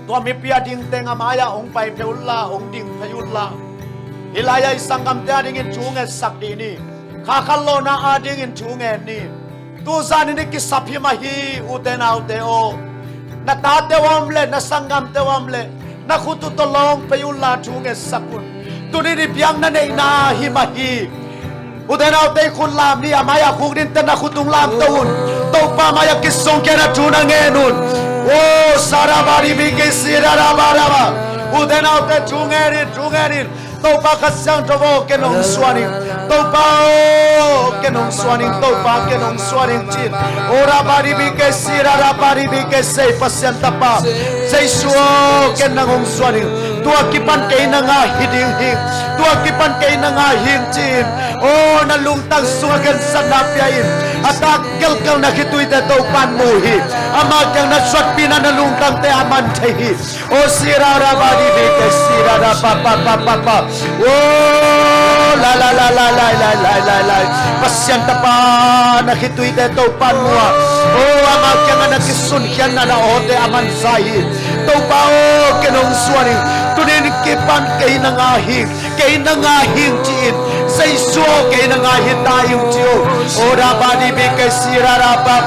tua mi pia ding teng amaya ong pai pheula ong ding phayula hilaya sangam te ding in chunge sak di ni kha khallo na a ding in chunge ni tu zan ni ki saphi ma hi u te na u te o na ta te wam le na sangam te wam le na khutu to long phayula chunge sakun tu ni piang na nei na hi ma hi udenau te khun lam ni amaya khung din tan na khutung lam taun to pa maya kisong ke na tuna ngenun o sarabari bi ke sirara baraba udenau te chungerin to pa khasyang to ke nong swani to pa ke nong swani to pa ke nong swani chin ora bari bi ke sirara bari bi ke sei pasyan tapa sei suo ke nong swani tua kipan ke na nga hiding hing tua kipan ke na nga hing chin o na lungtang suagan sanapyain atak kel na khitui te to pan mu hi ama kyang na swat pina na lungtang te aman thehi o sirara bari be ke sirara pa o la pasyan tapa na khitui te to pan mu o ama kyang na kisun kyan na ote aman sai to pa o kenong suani tunin kipan ke na nga hing chin sei so ke na nga hita yung chiu ora bani be ke sirara pa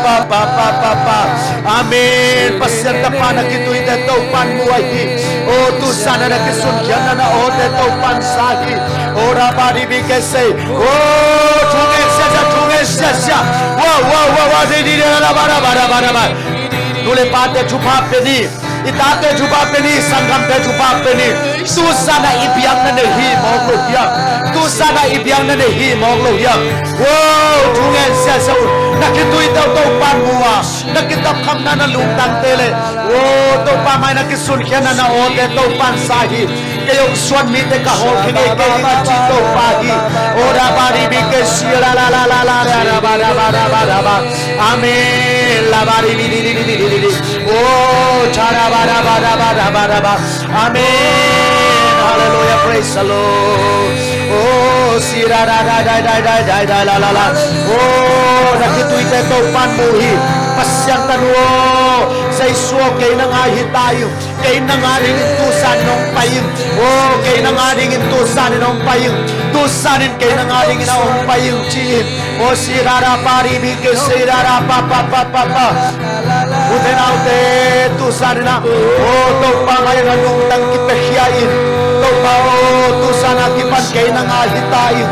amen pasyan tapa na kitui te to pan mu hi o tu sana na kisun kyan na ote to pan sahi ora bani be ke sei o thunge sia wa di la bara nule pate chupa peni itate chupa peni sangam te chupa peni tu sana ibyang na hi mong lo ya tu sana ibyang na hi mong lo ya wow thunge sia sa nakitui daw to pan muwa nakitap kham na lungtang tele wo to pa mai nakisun kya na ote to pan sahi kayong swan mi te ka ho khine ke ma chi to pa hi ora bari bi ke sira la ba amen la bari bi oh chara ba amen hallelujah, praise the Lord. Oh, sira da da da da da da da la la la. Oh, nakituite to panmuhi. Pasyang tanuo sa isuo kay nangahi tayo. Kay nangaring intusan ng paying. Oh, kay nangaring intusan ng paying. Tusanin kay nangaring inaong paying chihin. Oh, sira da paribi ke sira da pa pa pa pa pa. Uden aute tusanin na. Oh, to pangayon anong tangkipehyain. To pa oh, tusan akipan kay nangahi tayo.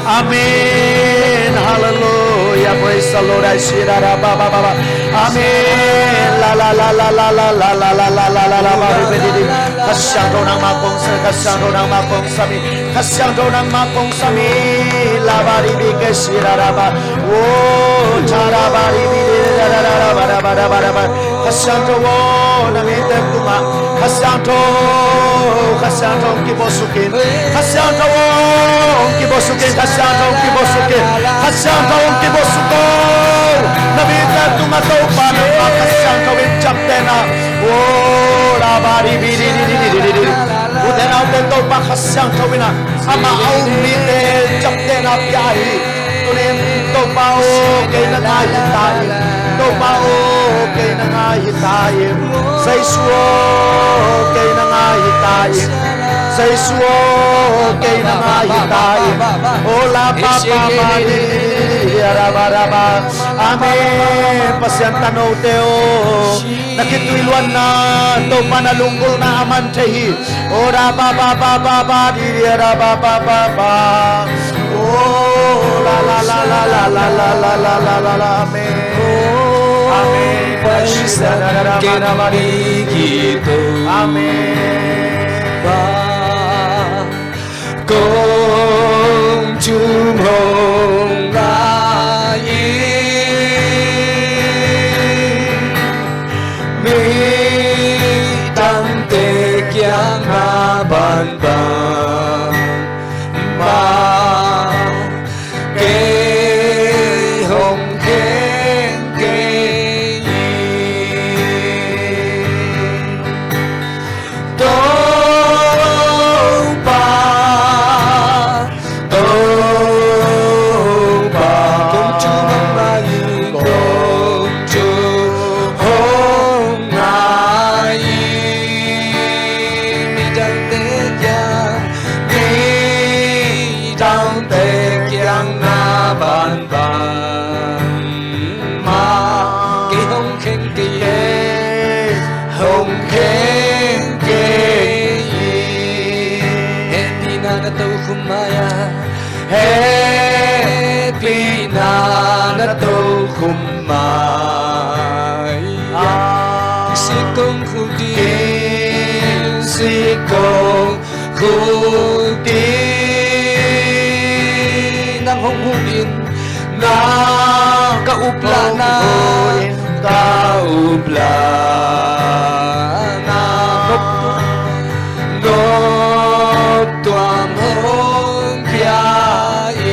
Amen. Hallelujah. Praise the Lord. Amen. La la la la la la la la la la la la la. Kasyang daw ng makong sa kasyang daw ng makong sami. Kasyang daw ng makong sami. Labaribi kesiraraba. Oh, charabaribi. Kasyang daw namitem tuma. Kasyang daw kibosukin. Kasyang daw kibosukin. Kasyang daw kibosukin. Kasyang daw kibosukin. Namitem tumataw pa ng kasyang daw chaptena. Oh, labaribi. Uden auten daw pa kasyang daw na. Ama aumite chaptena piyahi. Tunin daw pa o kay nangahitain. Daw pa o kay nangahitain. Sa isuo kay nangahitain. Sa isuo kay nangahitain. Ola papamali araba. Amen. Pasyan tanaw teo. Nakituiluan na to panalungkol na aman tehi. Ora ba ba ba ba ba di araba ba ba ba. Oh la la la la la la la la la la la la. Amen. Amen. Amen. Công chúng hồng la mi tăng tê kiang na ban ban ma kê hồng khen kê Happy na to kumaya si kong hudin si kong hudin nang hunghuin na kaupla na ngop tuam hong piain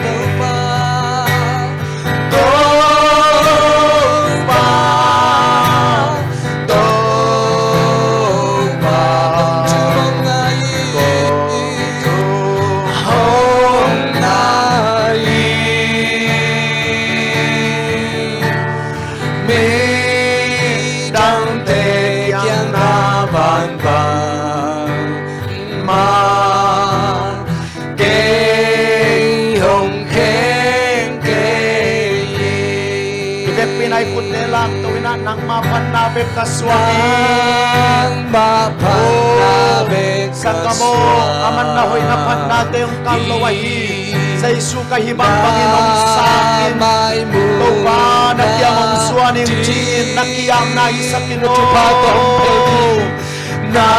to pa chumong ngai hong nai me dang te kyang na ban ban ma ke hong khen ke Ibet pinay putelang tuwina nang mapanabit kaswani. mapanabit Sa kamo, aman na ho'y napan natin yung kalawahi. Sa isu kahibang Panginoon sa akin. Tupa, nakyamang suwaning chin, nakiyam na isa kinong. na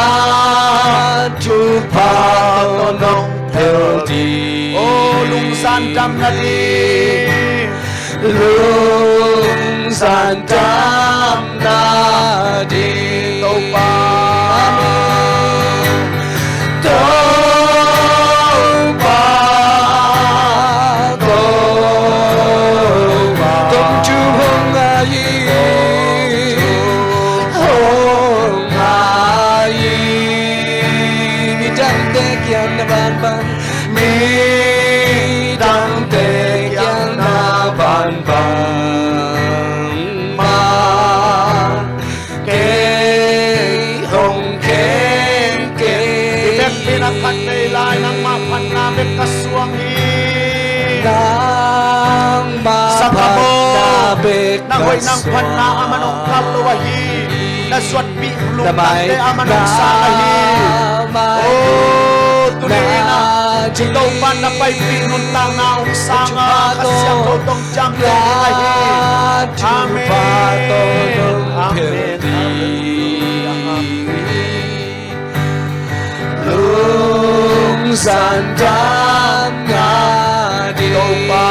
tupatonong peldi Oh, lungsan dam na di. lungsan dam na di Tupa, công chúa hồng ai hồng ai koy nang panna amanong kalwahi na suat pi lungtan te amanong sangahi oh tunina ikaw pa na pa'y pinuntang na unsanga kasyang totong jam te ahi amen amen lung sandam nga di pa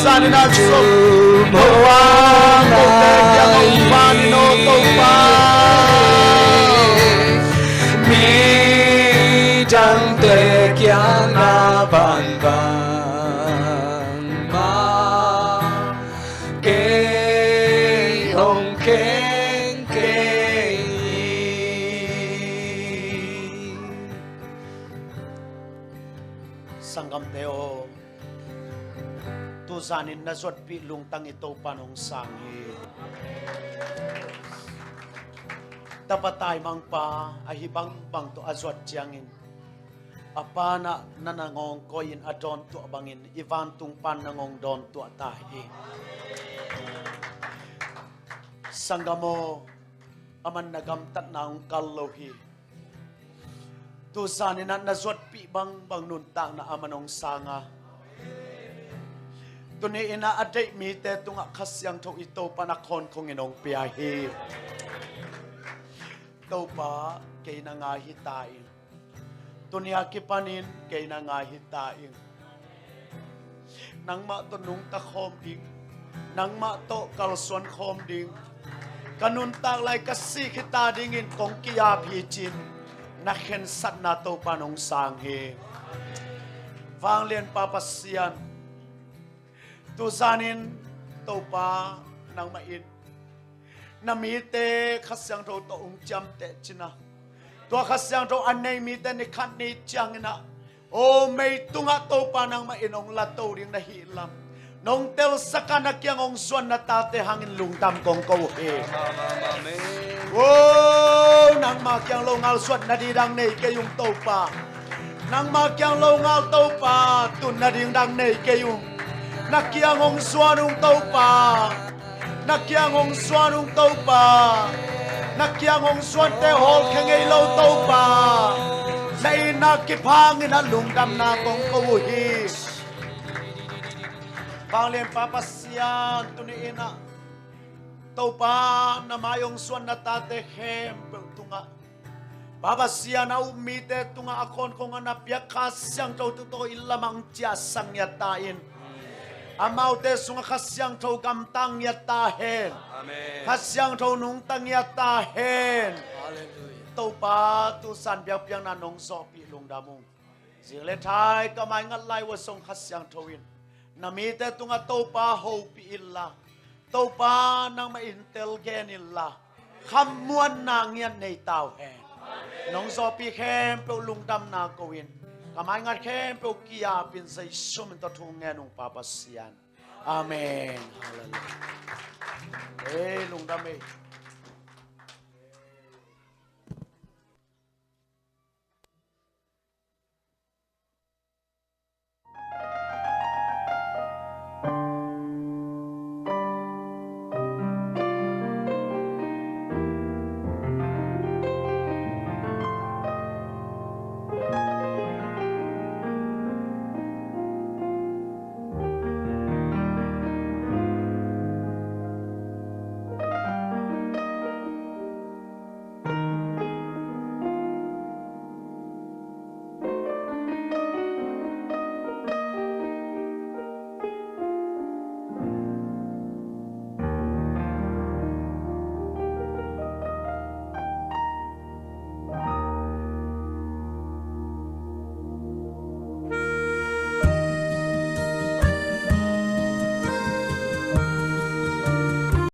San na so mawang kotek yang umano topa mi dang tek yang aban bang ma ke hong ken ke sanggam teo tuzanin na suat pi lungtang ito panong sangi. Tapatay mang pa ahibang bang to azwat tiangin. Apana nanangong koyin adon to abangin ivan tung pan nangong don to atahi. Sanggamo aman nagamtat na ang kalohi. Tuzanin na suat pi bang nuntang na amanong sanga. Tuni ina aday mite tunga kasyang to ito panakon kong inong piyahi. Ito pa kay nangahitain. Tuni akipanin kay nangahitain. Nang matunong takom ding. Nang mato kalswan kom ding. Kanuntang lay kasi kita dingin kong kiyapichin. Nakensat na to panong sanghi. Vanglien papasyan. Tuzanin to pa ng main. Namite kasyang to toong jam te china. Tua kasyang to anay mite ni kan ni chang na. O may tunga to pa ng mainong lato ring nahilam. Nong tel sa kanakyang ong suan na tate hangin lungtam kong kawhe. Wow! Nang makyang longal suan na didang nay kayong to pa. Nang makyang longal to pa. Tun na didang nay kayong nakiangong suanong taupa, nakiangong suanong taupa, nakiangong suante hol kengelaw taupa, na inakipangin ang lungdam na kong kawuhi. Panglien papasyan, tuniina, taupa na mayong suan na tatehem, tunga. Papasyan na umite, tunga akon kong anapyakas, siyang taututo ilamang tiyasang yatain. Amaw te sunga kasyang tau gamtang yatahen. Amen. Kasyang tau nungtang yatahen. Hallelujah. Tau pa tu san biak piang na nong so pi lung damung. Sile thai kamay ngat lai wa song kasyang tauin. Namite tunga tau pa ho pi illa. Tau pa nang ma-intel gen illa. Kamuan na ngyan nei tau hen. Nong so pi kem pe lung dam na kawin. Kamay ngat kem pe kia pin sa isum to tungen ung papasyan. Amen. Hallelujah. Lung dam